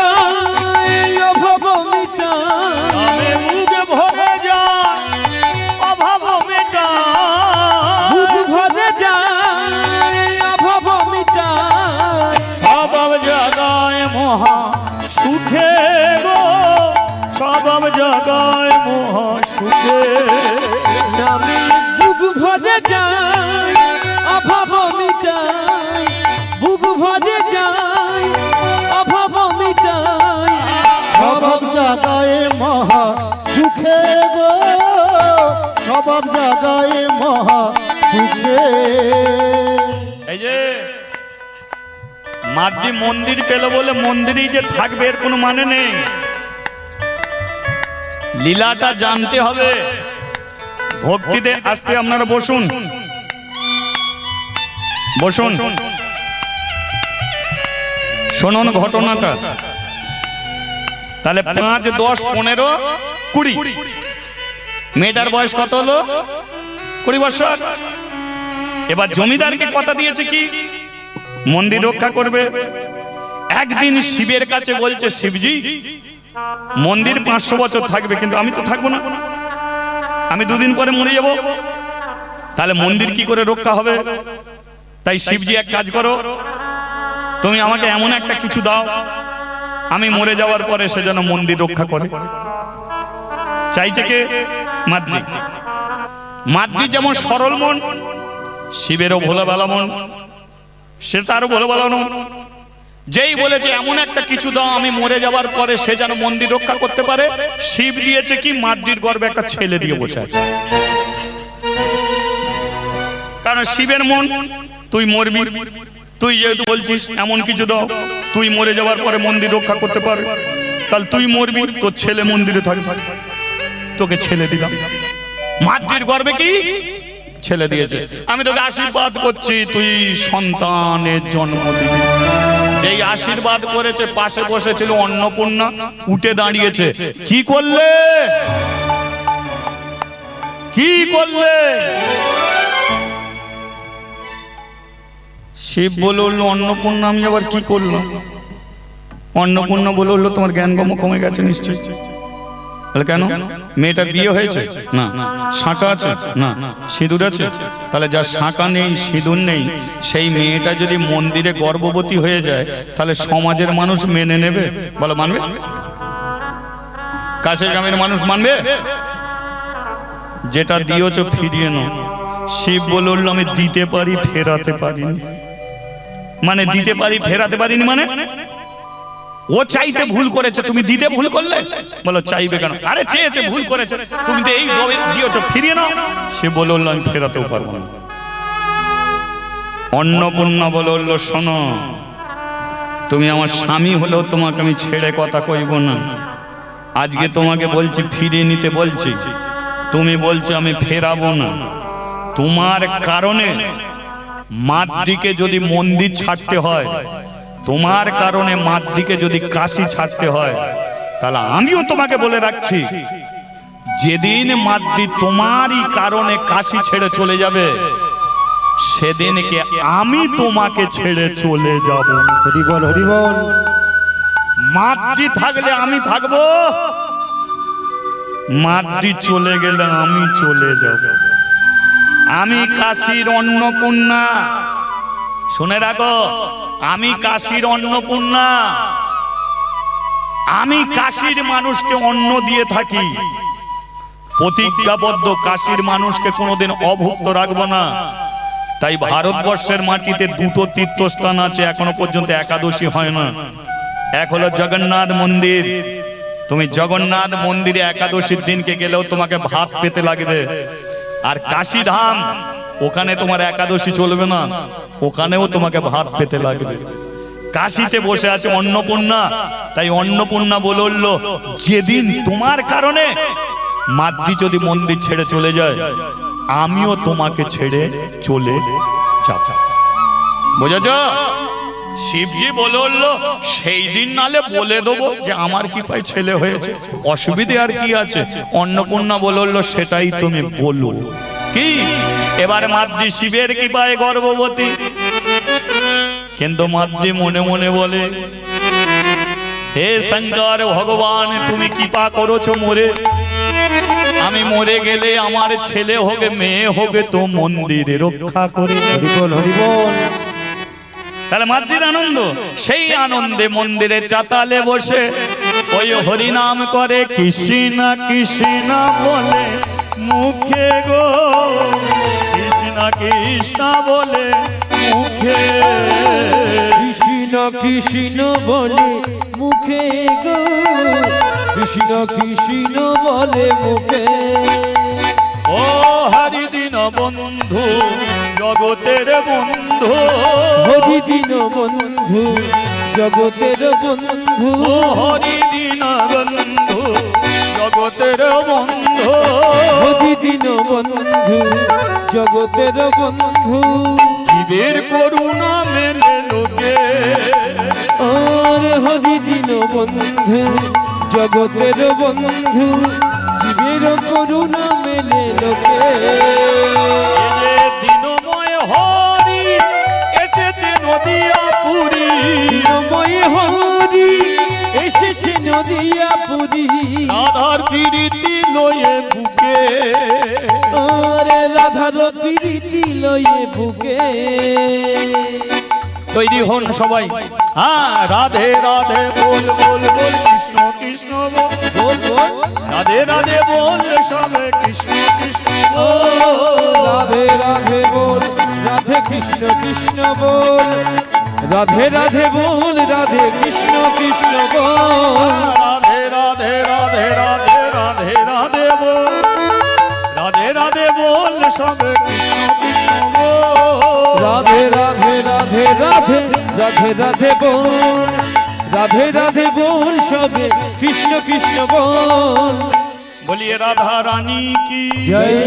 অভাব মিটায় নামে বুক ভরে যায় অভাব মেটায় বুক ভরে যায় অভাব মিটায় স্বভাব জাগায় মহা সুখে গো স্বভাব জাগায় মহা সুখে নামে বুক ভরে যায় অভাব মিটায় বুক ভরে যায় অভাব মিটায় স্বভাব জাগায় মহা সুখে গো স্বভাব জাগায় মহা সুখে এই যে মাদ্রি মন্দির পেল বলে মন্দিরেই যে থাকবে এর কোনো মানে নেই লীলাটা জানতে হবে ভক্তিতে আসতে আপনারা বসুন বসুন শুনুন ঘটনাটা তাহলে 5, 10, 15, 20 মেয়েটার বয়স কত হলো 20 বছর এবার জমিদারকে কথা দিয়েছে কি মন্দির রক্ষা করবে একদিন শিবের কাছে বলছে শিবজি মন্দির 500 বছর থাকবে কিন্তু আমি তো থাকবো না আমি 2 দিন পরে মরে যাব তাহলে মন্দির কি করে রক্ষা হবে তাই শিবজি এক কাজ করো তুমি আমাকে এমন একটা কিছু দাও আমি মরে যাওয়ার পরে সে যেন মন্দির রক্ষা করে চাইছে কে মাদ্রি মাদ্রি যেমন সরল মন শিবেরও ভোলা ভালা মন সে তারও ভোলা ভালা মন যেই বলেছে এমন একটা কিছু দাও আমি মরে যাওয়ার পরে সে যেন মন্দির রক্ষা করতে পারে শিব দিয়েছে কি মাদ্রির গর্ভে একটা ছেলে দিয়ে বসে আছে কারণ শিবের মন তুই মরবি তুই যেহেতু বলছিস এমন কিছু দাও তুই মরে যাওয়ার পরে মন্দির রক্ষা করতে পারে তাহলে তুই মরবি তোর ছেলে মন্দিরে থাকবে তোকে ছেলে দিলাম মাদ্রির গর্ভে কি ছেলে দিয়েছে আমি তোকে আশীর্বাদ করছি তুই সন্তানের জন্ম দিবি যেই আশীর্বাদ করেছে পাশে বসেছিল অন্নপূর্ণা উঠে দাঁড়িয়েছে কি করলে কি করলে শিব বলে উঠলো অন্নপূর্ণা আমি আবার কি করলাম অন্নপূর্ণা বলে উঠলো তোমার জ্ঞানগম্য কমে গেছে নিশ্চয়ই বলে কেন মেয়েটা বিয়ে হয়েছে না শাঁকা আছে না সিঁদুর আছে তাহলে যার শাঁকা নেই সিঁদুর নেই সেই মেয়েটা যদি মন্দিরে গর্ভবতী হয়ে যায় তাহলে সমাজের মানুষ মেনে নেবে বলো মানবে কাছের গ্রামের মানুষ মানবে যেটা দিয়েছো ফিরিয়ে নাও শিব বলে উঠলো আমি দিতে পারি ফেরাতে পারিনি মানে দিতে পারি ফেরাতে পারিনি মানে ও চাইতে ভুল করেছে তুমি দিতে ভুল করলে বলো চাইবে কেন আরে চেয়েছে ভুল করেছে তুমি তো এই দিয়েছো ফিরিয়ে নাও সে বলে উঠলো আমি ফেরাতেও পারবো না অন্নপূর্ণা বলে উঠলো শোনো তুমি আমার স্বামী হলেও তোমাকে আমি ছেড়ে কথা কইব না আজকে তোমাকে বলছি ফিরিয়ে নিতে বলছি তুমি বলছো আমি ফেরাবো না তোমার কারণে মাদ্রিকে যদি মন্দির ছাড়তে হয় তোমার কারণে মাদ্রিকে যদি কাশি ছাড়তে হয় তাহলে আমিও তোমাকে বলে রাখছি যেদিন মাদ্রি তোমারই কারণে কাশি ছেড়ে চলে যাবে সেদিনকে আমি তোমাকে ছেড়ে চলে যাব হরি বল হরি বল মাদ্রি থাকলে আমি থাকবো মাদ্রি চলে গেলে আমি চলে যাব আমি কাশীর অন্নপূর্ণা শুনে রাখো আমি কাশীর অন্নপূর্ণা আমি কাশীর মানুষকে অন্ন দিয়ে থাকি প্রতিজ্ঞাবদ্ধ কাশীর মানুষকে কোনোদিন অভুক্ত রাখবো না তাই ভারতবর্ষের মাটিতে 2টো তীর্থস্থান আছে এখনো পর্যন্ত একাদশী হয় না এক হলো জগন্নাথ মন্দির তুমি জগন্নাথ মন্দিরে একাদশীর দিনকে গেলেও তোমাকে ভাত পেতে লাগবে আর কাশী ধাম ওখানে তোমার একাদশী চলবে না ওখানেও তোমাকে ভাত পেতে লাগবে কাশীতে বসে আছে অন্নপূর্ণা তাই অন্নপূর্ণা বলে উঠলো যেদিন তোমার কারণে মাদ্রি যদি মন্দির ছেড়ে চলে যায় আমিও তোমাকে ছেড়ে চলে যাব বুঝেছ শিবজি বললো সেই দিন নালে বলে দেবো যে আমার কি পাই ছেলে হয়েছে, অসুবিধে আর কি আছে। অন্নপূর্ণা বললো সেটাই তুমি বলো কি। এবার মাদ্রি শিবের কি পায় গর্ভবতী, কিন্তু মাদ্রি মনে মনে বলে হে শঙ্কর ভগবান তুমি কৃপা করেছো মোরে, আমি মরে গেলে আমার ছেলে হবে মেয়ে হবে তো মন্দিরে রক্ষা করে হরি বল হরি বল। তাহলে মাদ্রির আনন্দ, সেই আনন্দে মন্দিরে চাতালে বসে ওই হরিনাম করে কৃষ্ণ কৃষ্ণ বলে মুখে গো, কৃষ্ণ কৃষ্ণ বলে মুখে, কৃষ্ণ কৃষ্ণ বলে মুখে গো, কৃষ্ণ কৃষ্ণ বলে মুখে। ও হরিদিন বন্ধু জগতের বন্ধু, হরিদিন বন্ধু জগতের বন্ধু, ও হরিদিন বন্ধু জগতের বন্ধু, হরিদিন বন্ধু জগতের বন্ধু। জীবের করুণা মেলে লোকে, আর হরিদিন বন্ধু জগতের বন্ধু, জীবের করুণা মেলে লোকে। এই যে দিনময় হরি এসেছে নদিয়া পুরী, দিনময় হরি এসেছে নদিয়া পুরী, রাধার প্রীতি লয়ে বুকে, আরে রাধার প্রীতি লয়ে বুকে। তৈরি হন সবাই, হ্যাঁ রাধে রাধে বল বল বল, কৃষ্ণ কৃষ্ণ বল, বল বল রাধে রাধে বল সবে কৃষ্ণ কৃষ্ণ ও বল, রাধে রাধে বল, রাধে কৃষ্ণ কৃষ্ণ বল, রাধে রাধে বল, রাধে কৃষ্ণ কৃষ্ণ বল, রাধে রাধে রাধে রাধে রাধে রাধে বল, রাধে রাধে বল সবে কৃষ্ণ কৃষ্ণ বল, রাধে রাধে রাধে রাধে রাধে রাধে বল, রাধে রাধে বল সবে কৃষ্ণ কৃষ্ণ বল। বলিয়ে রাধা রানী কি জয়।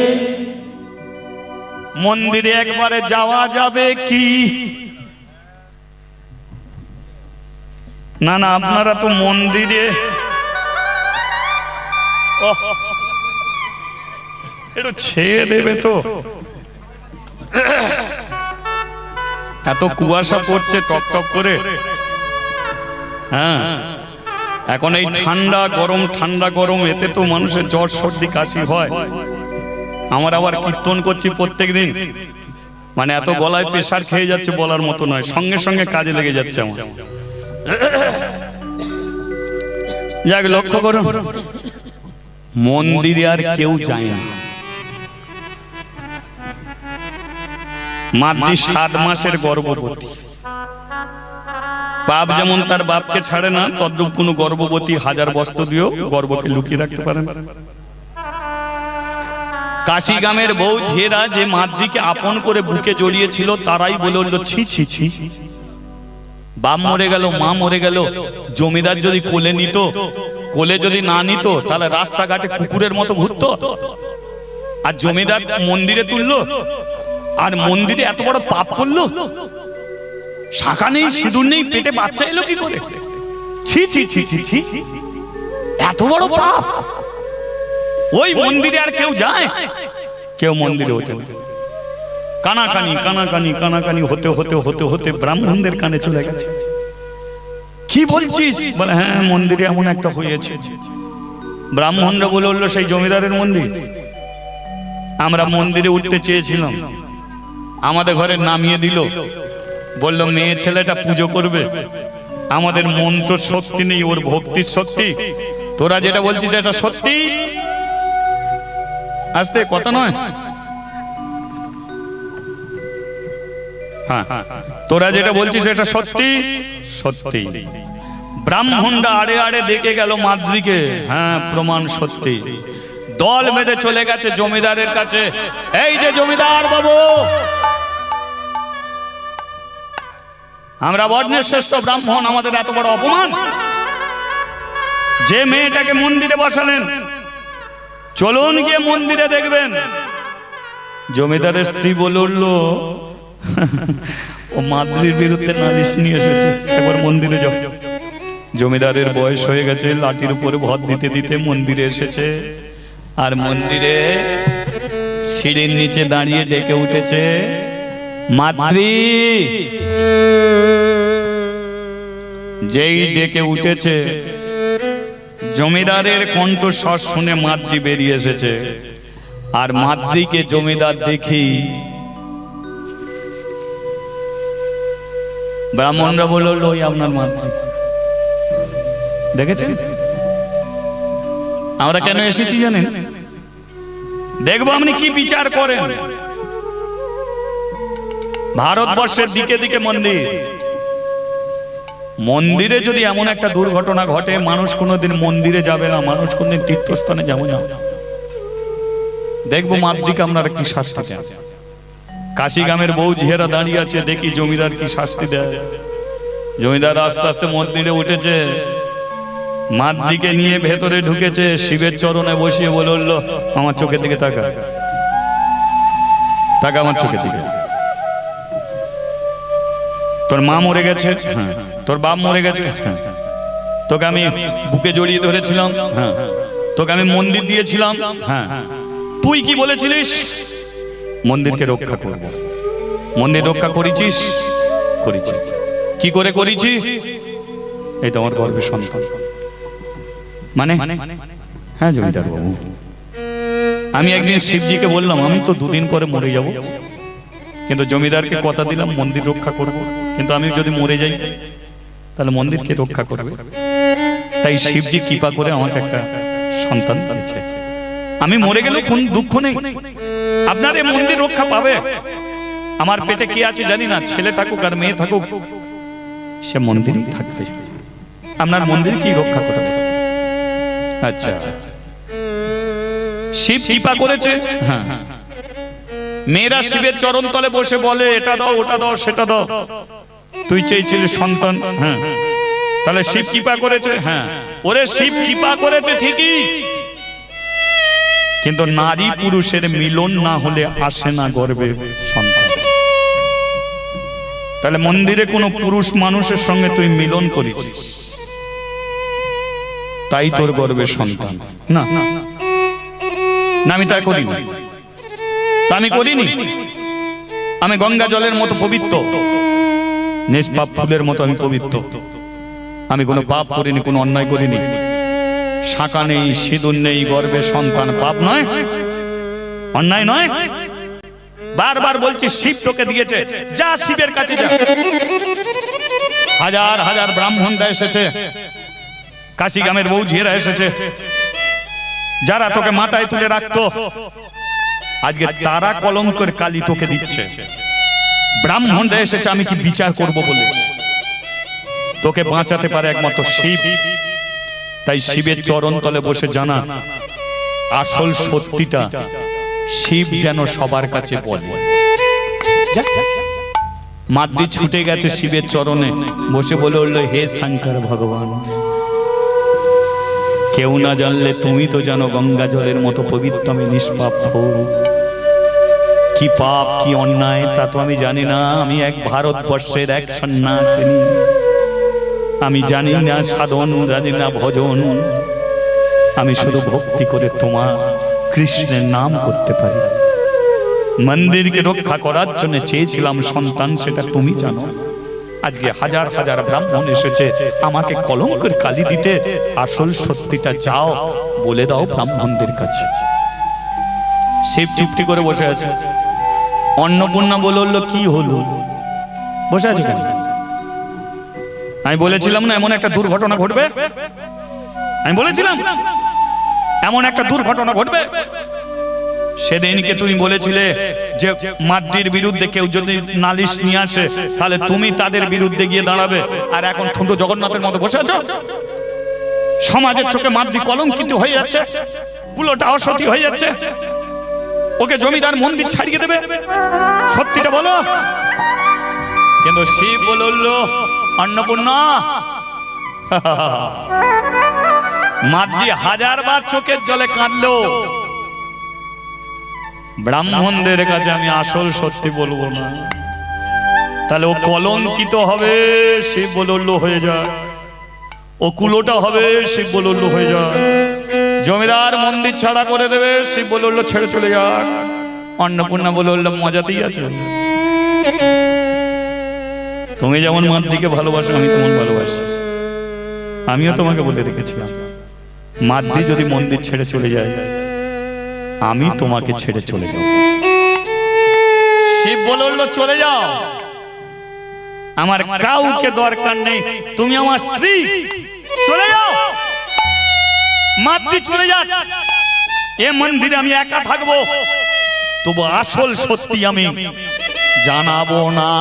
মন্দিরে একবারে যাওয়া যাবে কি? না না আপনারা তো মন্দিরে ওহ, একটু ছেড়ে দেবে তো, এত কুয়াশা পড়ছে টপ টপ করে। হ্যাঁ এখন এই ঠান্ডা গরম এতে তো মানুষের জ্বর সর্দি কাশি হয়। আমার আবার কীর্তন করছি প্রত্যেক দিন, মানে এত গলায় প্রেসার খেয়ে যাচ্ছে বলার মতো নয়, সঙ্গে সঙ্গে কাজে লেগে যাচ্ছে আমার। যাক লক্ষ্য করো, মন্দিরে আর কেউ যায় না। মাদ্রি 7 মাসের গর্ভবতী, বাপ যেমন তার বাপকে ছাড়ে না, তদ্রূপ কোনো গর্ভবতী 1000 বস্ত্র দিয়েও গর্ভকে লুকিয়ে রাখতে পারে না। কাশি গ্রামের বউ ঝিয়েরা যে মাদ্রিকে আপন করে বুকে জড়িয়েছিল, তারাই বলে উঠল ছি ছি ছি, বাপ মরে গেল মা মরে গেল, জমিদার যদি কোলে নিত, কোলে যদি না নিত তাহলে রাস্তাঘাটে কুকুরের মতো ঘুরতো, আর জমিদার মন্দিরে তুললো, আর মন্দিরে এত বড় পাপ করলো, শাখা নেই সিঁদুর নেই, পেটে বাচ্চা এলো কি করে? ছি ছি ছি ছি ছি, এত বড় পাপ। ওই মন্দিরে আর কেউ যায়? কেউ মন্দিরে হতে না। কানাকানি কানাকানি কানাকানি হতে হতে হতে হতে ব্রাহ্মণদের কানে চলে গেছে। কি বলছিস? বলে হ্যাঁ মন্দিরে এমন একটা হয়েছে। ব্রাহ্মণরা বলে উঠলো সেই জমিদারের মন্দির, আমরা মন্দিরে উঠতে চেয়েছিলাম, আমাদের ঘরে নামিয়ে দিল, বললো মেয়ে ছেলেটা পুজো করবে, আমাদের মন্ত্র শক্তি নেই, ওর ভক্তির শক্তি, তোরা যেটা বলছিস এটা সত্যি? আস্তে কথা নয়, হ্যাঁ তোরা যেটা বলছিস এটা সত্যি? সত্যি। ব্রাহ্মণরা আড়ে আড়ে দেখে গেল মাদ্রিকে, হ্যাঁ প্রমাণ সত্যি। দল বেঁধে চলে গেছে জমিদারের কাছে, এই যে জমিদার বাবু, আমরা বর্ণের শ্রেষ্ঠ ব্রাহ্মণ, আমাদের এত বড় অপমান, যে মেয়েটাকে মন্দিরে বসালেন, চলুন গিয়ে মন্দিরে দেখবেন। জমিদারের স্ত্রী বলে উঠল ও মাদ্রির বিরুদ্ধে নালিশ নিয়ে এসেছে। একবার মন্দিরে যাও, জমিদারের বয়স হয়ে গেছে, লাঠির উপরে ভর দিতে দিতে মন্দিরে এসেছে। আর মন্দিরে সিঁড়ির নিচে দাঁড়িয়ে ডেকে উঠেছে, মাদ্রি। যেই ডেকে উঠেছে, জমিদারের কণ্ঠস্বর শুনে মাদ্রি বেরিয়ে এসেছে। আর মাদ্রিকে জমিদার দেখি ব্রাহ্মণরা বলল, ওই আপনার মাদ্রি। দেখেছেন আমরা কেন এসেছি জানেন? দেখবো আপনি কি বিচার করেন। ভারতবর্ষের দিকে দিকে মন্দির, মন্দিরে যদি এমন একটা দুর্ঘটনা ঘটে, মানুষ কোনোদিন মন্দিরে যাবে না, মানুষ কোনোদিন তীর্থস্থানে যাবো না। দেখবো মাদ্রিকে আপনারা কি শাস্তি দেন। কাশিগ্রামের বউ ঝিয়েরা দাঁড়িয়ে আছে, দেখি জমিদার কি শাস্তি দেয়। জমিদার আস্তে আস্তে মন্দিরে উঠেছে, মাদ্রিকে নিয়ে ভেতরে ঢুকেছে, শিবের চরণে বসিয়ে বলল, আমার চোখের দিকে তাকা, তাকা আমার চোখের দিকে। তোর মা মরে গেছে, হ্যাঁ। তোর বাপ মরে গেছে, হ্যাঁ। তোকে আমি বুকে জড়িয়ে ধরেছিলাম, হ্যাঁ। তোকে আমি মন্দির দিয়েছিলাম, হ্যাঁ। তুই কি বলেছিলিস? মন্দিরকে রক্ষা করব। মন্দির রক্ষা করেছিস? করেছি। কি করে করেছিস? এই তো আমার গর্ভের সন্তান। মানে হ্যাঁ জমিদার বাবু, আমি একদিন শিবজিকে বললাম আমি তো দুদিন পরে মরে যাব, কিন্তু জমিদারকে কথা দিলাম মন্দির রক্ষা করব, কিন্তু আমি যদি মরে যাই তাহলে মন্দিরকে রক্ষা করবে। তাই শিবজি কৃপা করে আমাকে একটা সন্তান দিয়েছে। আমি মরে গেলেও কোন দুঃখ নেই, আপনার এই মন্দির রক্ষা পাবে। আমার পেটে কি আছে জানি না, ছেলে থাকুক আর মেয়ে থাকুক, সে মন্দিরেই থাকবে। আপনার মন্দির কি রক্ষা করবে? আচ্ছা, শিব কৃপা করেছে, হ্যাঁ। মেয়েরা শিবের চরণ তলে বসে বলে, এটা দাও, ওটা দাও, সেটা দাও। তুই চেয়েছিলিস সন্তান, হ্যাঁ। তাহলে শিব কৃপা করেছে, হ্যাঁ। ওরে শিব কৃপা করেছে ঠিকই, কিন্তু নারী পুরুষের মিলন না হলে আসে না গর্ভে সন্তান। তাহলে মন্দিরে কোনো পুরুষ মানুষের সঙ্গে তুই মিলন করেছিস, তাই তোর গর্ভের সন্তান। না না, আমি তাই করিনি, তা আমি করিনি। আমি গঙ্গা জলের মতো পবিত্র, নিষ্পাপ ফুলের মতো আমি পবিত্র। আমি কোনো পাপ করিনি, কোনো অন্যায় করিনি। শাঁখা নেই, সিঁদুর নেই, গর্ভে সন্তান পাপ নয়, অন্যায় নয়। বারবার বলছি শিব তোকে দিয়েছে, যা শিবের কাছে যা। হাজার হাজার ব্রাহ্মণরা এসেছে, কাশিগ্রামের বউ ঝিয়েরা এসেছে, যারা তোকে মাথায় তুলে রাখতো, আজকে তারা কলঙ্কের কালি তোকে দিচ্ছে। ব্রাহ্মণরা এসেছে আমি কি বিচার করব বলে। তোকে বাঁচাতে পারে একমাত্র শিব। তাই শিবের চরণ তলে বসে জানা আসল সত্যিটা শিব যেন সবার কাছে বলে। মাদ্রি ছুটে গেছে শিবের চরণে বসে বলে উঠল, হে শঙ্কর ভগবান, কেউ না জানলে তুমি তো জানো গঙ্গা জলের মতো পবিত্র আমি নিষ্পাপ ফুল। কি পাপ কি অন্যায় তা তো আমি জানি না। আমি এক ভারতবর্ষের এক সন্ন্যাসিনী, আমি জানি না সাধন, জানি না ভজন। আমি শুধু ভক্তি করে তোমার কৃষ্ণের নাম করতে পারি। মন্দিরকে রক্ষা করার জন্য চেয়েছিলাম সন্তান, সেটা তুমি জানো। আজকে হাজার হাজার ব্রাহ্মণ এসেছে আমাকে কলঙ্কের কালি দিতে। আসল সত্যিটা যাও বলে দাও ব্রাহ্মণদের কাছে। শিব চুপটি করে বসে আছে। অন্নপূর্ণা বলল, কি হলো? বসে আছে কেন? আমি বলেছিলাম না এমন একটা দুর্ঘটনা ঘটবে। আমি বলেছিলাম এমন একটা দুর্ঘটনা ঘটবে। সেদিনকে তুমি বলেছিলে যে মাদ্রির বিরুদ্ধে কেউ যদি নালিশ নিয়ে আসে তাহলে তুমি তাদের বিরুদ্ধে গিয়ে দাঁড়াবে। আর এখন ছোট জগন্নাথের মতো বসে আছো। সমাজের চোখে মাদ্রি কলঙ্কিত হয়ে যাচ্ছে, পুলোটা অসতী হয়ে যাচ্ছে। ওকে জমিদার মন্দির ছাড়িয়ে দেবে, সত্যিটা বলো। কিন্তু শিব বলল, অন্নপূর্ণা, মাদ্রি হাজারবার চোখের জলে কাঁদলো, ব্রাহ্মণদের কাছে আমি আসল সত্যি বলবো না। তাহলে ও কলঙ্কিত হবে, সে বলল হয়ে যায়। ও কুলোটা হবে, সে বলল হয়ে যায়। জমিদার মন্দির ছাড়া করে দেবে, সে বলল ছেড়ে চলে যাক। অন্নপূর্ণা বলল মজাতেই আছে। তুমি যেমন মাতৃকে ভালোবাসো, আমি তেমন ভালোবাসি। আমিও তোমাকে বলে রেখেছিলাম, মাতৃ যদি মন্দির ছেড়ে চলে যায়, আমি তোমাকে ছেড়ে চলে যাব। শিব বলল চলে যাও, আমার কাউকে দরকার নেই, তুমি আমার স্ত্রী, চলে যাও। মাতৃ চলে যাক, এ মন্দিরে আমি একা থাকবো, তবু আসল সত্যি আমি জানাবো না।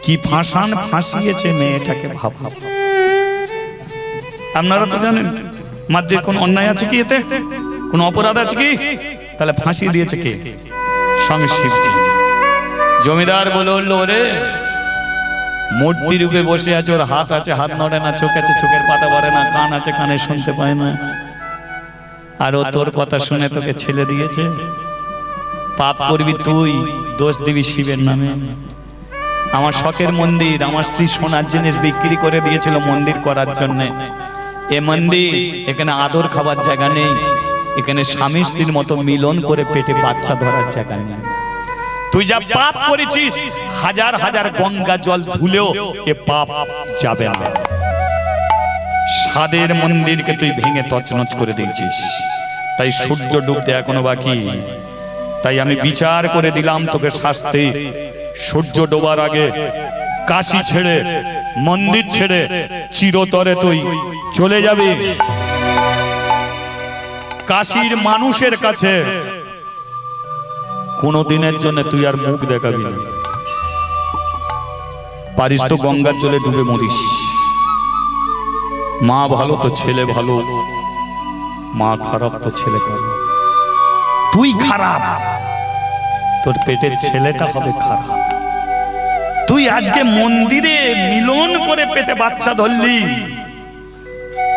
কি ফাঁসান ফাঁসিয়েছে মেয়েটাকে, ভাব। আপনারা তো জানেন মাতৃর কোন অন্যায় আছে কি, এতে কোন অপরাধ আছে কি? তাহলে ফাঁসি দিয়েছে কে? স্বামী শিবজি। জমিদার বলল রে, মূর্তি রূপে বসে আছে, ওর হাত আছে হাত নড়ে না, চোখ আছে চোখের পাতা পড়ে না, কান আছে কানে শুনতে পায় না, আর ও তোর কথা শুনে তোকে ছেলে দিয়েছে। পাপ করবি তুই, দোষ দিবি শিবের নামে। আমার শখের মন্দির, আমার স্ত্রী সোনার জিনিস বিক্রি করে দিয়েছিল মন্দির করার জন্য। এ মন্দির, এখানে আদর খাবার জায়গা নেই, এখানে স্বামী স্ত্রীর মতো মিলন করে পেটে বাচ্চা ধরার জায়গা নেই। তুই যা পাপ করেছিস, হাজার হাজার গঙ্গা জল ধুলেও এ পাপ যাবে না। সাদের মন্দিরকে তুই ভেঙে তছনছ করে দিয়েছিস, তাই সূর্য ডুবতে এখনো বাকি। তাই আমি বিচার করে দিলাম তোকে শাস্তি। সূর্য ডোবার আগে কাশি ছেড়ে, মন্দির ছেড়ে চিরতরে তুই চলে যাবি। কাশীর মানুষের কাছে কোনদিনের জন্য তুই আর মুখ দেখাবি না। পারিস তো গঙ্গার জলে ডুবে মরিস। মা ভালো তো ছেলে ভালো, মা খারাপ তো ছেলে খারাপ। তুই খারাপ, তোর পেটের ছেলেটা হবে খারাপ। তুই আজকে মন্দিরে মিলন করে পেটে বাচ্চা ধরলি,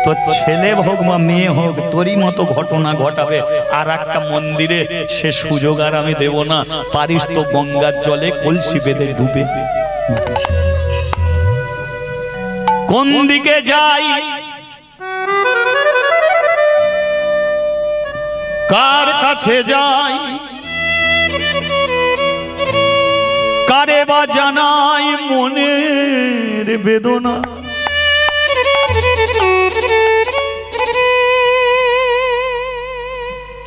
তোর ছেলে হোক বা মেয়ে হোক তোরই মতো ঘটনা ঘটাবে আর একটা মন্দিরে, সে সুযোগ আর আমি দেব না। পারিস তো গঙ্গার জলে কলসি বেঁধে ডুবে। কোন দিকে যাই, কার কাছে যাই, কারে বা জানাই মনের বেদনা।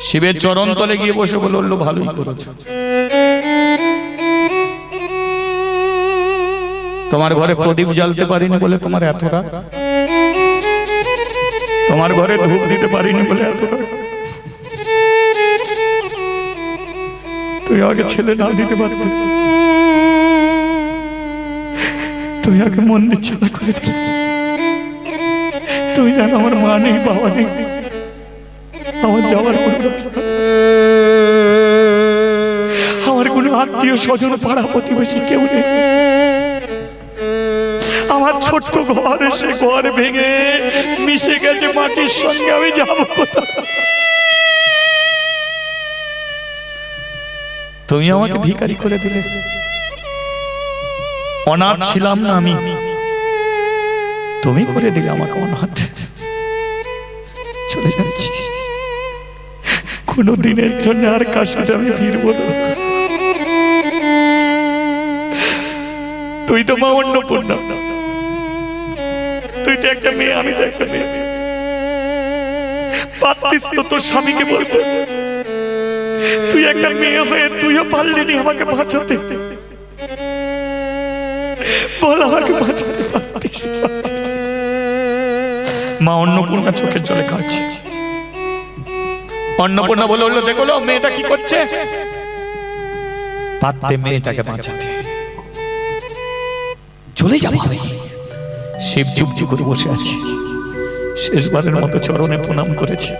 শিবের চরণ তলে গিয়ে বসে বলল ভালোই করেছো। তোমার ঘরে প্রদীপ জ্বালতে পারিনি বলে তোমার এত রাগ, তোমার ঘরে ধূপ দিতে পারিনি বলে এত রাগ। তুই আগে ছেলে না দিতে পারতে, তুই আগে মন্দির ছাড়া করে দিলি। তুই জানো আমার মা নেই, বাবা নেই, আমার যাওয়ার কোনো রাস্তা, আমার কোনো আত্মীয় স্বজন পাড়া প্রতিবেশী কেউ নেই। আমার ছোট্ট ঘর, সে ঘর ভেঙে মিশে গেছে মাটির সঙ্গে, আমি যাবো কোথায়? তুমি আমাকে ভিখারি করে দিলে। অনাথ ছিলাম না আমি, তুমি করে দিলে আমাকে অনাথ। চলে যাচ্ছি, কোনো দিনের জন্য আর কার সাথে আমি ফিরবো না। তুই তো মা অন্নপূর্ণা, তুই তো একটা মেয়ে, আমি তো একটা মেয়ে। পারতিস তো তোর স্বামীকে বলতে, তুই একটা মেয়ে হয়ে তুইও পারলিনি আমাকে বাঁচাতে। বল আমাকে বাঁচাতে পারতিস? মা অন্নপূর্ণা চোখের জলে কাঁদছে। অন্নপূর্ণা বলে উঠলো, দেখো মেয়েটা কি করছে। পারতে মেয়েটাকে বাঁচাতে, চলে যাবো আমি। শিব চুপচুপ করে বসে আছে, শেষবারের মতো চরণে প্রণাম করেছে।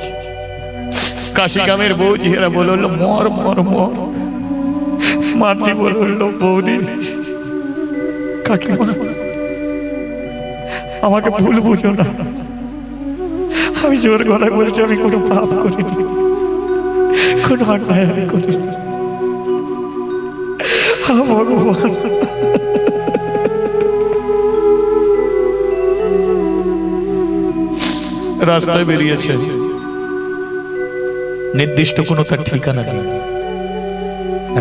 কাশি গ্রামের বৌজিরা বলল মর মর মর। মাতৃ বলল বৌদি, কাকিমা আমাকে ভুল বুঝো না, আমি জোর গলায় বলছি আমি কোনো পাপ করিনি, কোনো অন্যায় আমি করিনি। ভগবান রাস্তায় বেরিয়েছে, নির্দিষ্ট কোনো তার ঠিকানা নেই,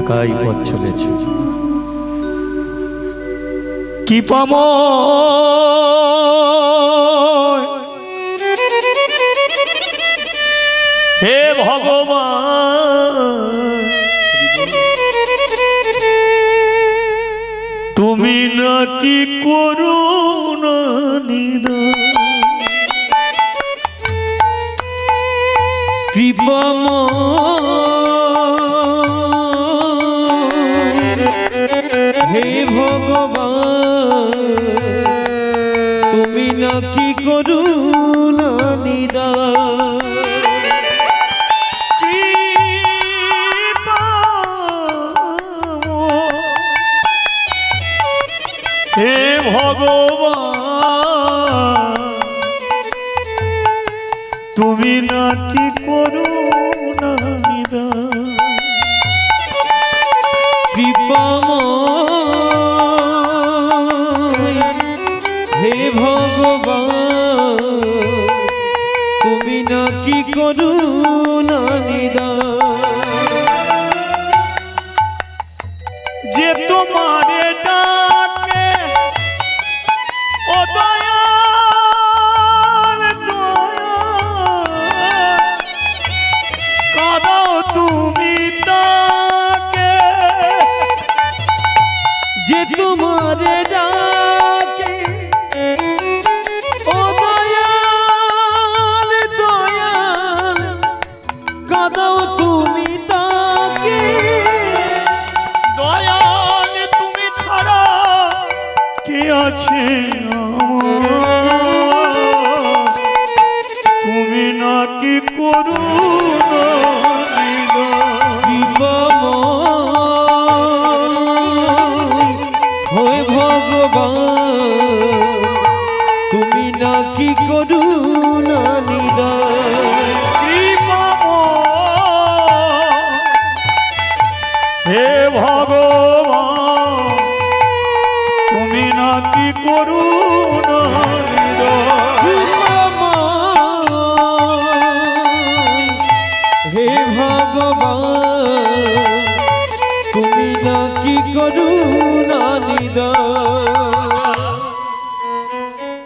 একাই পথ চলেছে। কি পাম হে ভগবান, তুমি নাকি করুণা নিদান, হে ভগবান, তুমি নাকি করুণা নিদান, হে ভগবান, তুমি নাকি করুণা নিদান, কৃপাময় হে ভগবান, তুমি নাকি করুণা নিদান, যে তোমারে ডাকে ও দয়াল দয়াল, কাঁদাও তুমি তাকে, যে তোমার ডাকে ও দয়াল দয়াল, কাঁদাও তুমি তাকে, দয়াল তুমি ছাড়া কে আছে আমার, তুমি নাকি করুণা নিদান, কৃপাময় হে ভগবান, তুমি নাকি করুণা নিদান, হে ভগবান, তুমি নাকি করুণা নিদান, হে ভগবান, তুমি নাকি করুণা নিদান।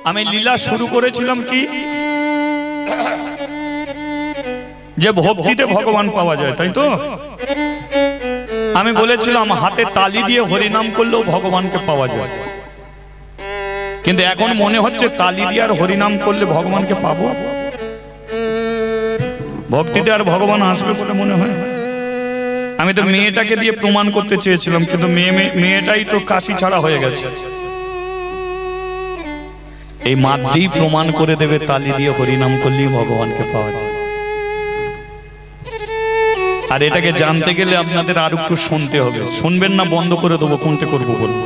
আমি লীলা শুরু করেছিলাম কি, যে ভক্তিতে ভগবান পাওয়া যায়, তাই তো? আমি বলেছিলাম হাতে তালি দিয়ে হরিনাম করলেও ভগবানকে পাওয়া যায়, কিন্তু এখন মনে হচ্ছে তালি দিয়ে আর হরিনাম করলে ভগবানকে পাবো, ভক্তিতে আর ভগবান আসবে বলে মনে হয়। আমি তো মেয়েটাকে দিয়ে প্রমাণ করতে চেয়েছিলাম, কিন্তু মেয়েটাই তো কাশি ছাড়া হয়ে গেছে। এই মাধ্যমেই প্রমাণ করে দেবে তালি দিয়ে হরিনাম করলেই ভগবানকে পাওয়া যায়। আর এটাকে জানতে গেলে আপনাদের আর একটু শুনতে হবে, শুনবেন না বন্ধ করে দেবো, কোনটা করবো বলবো।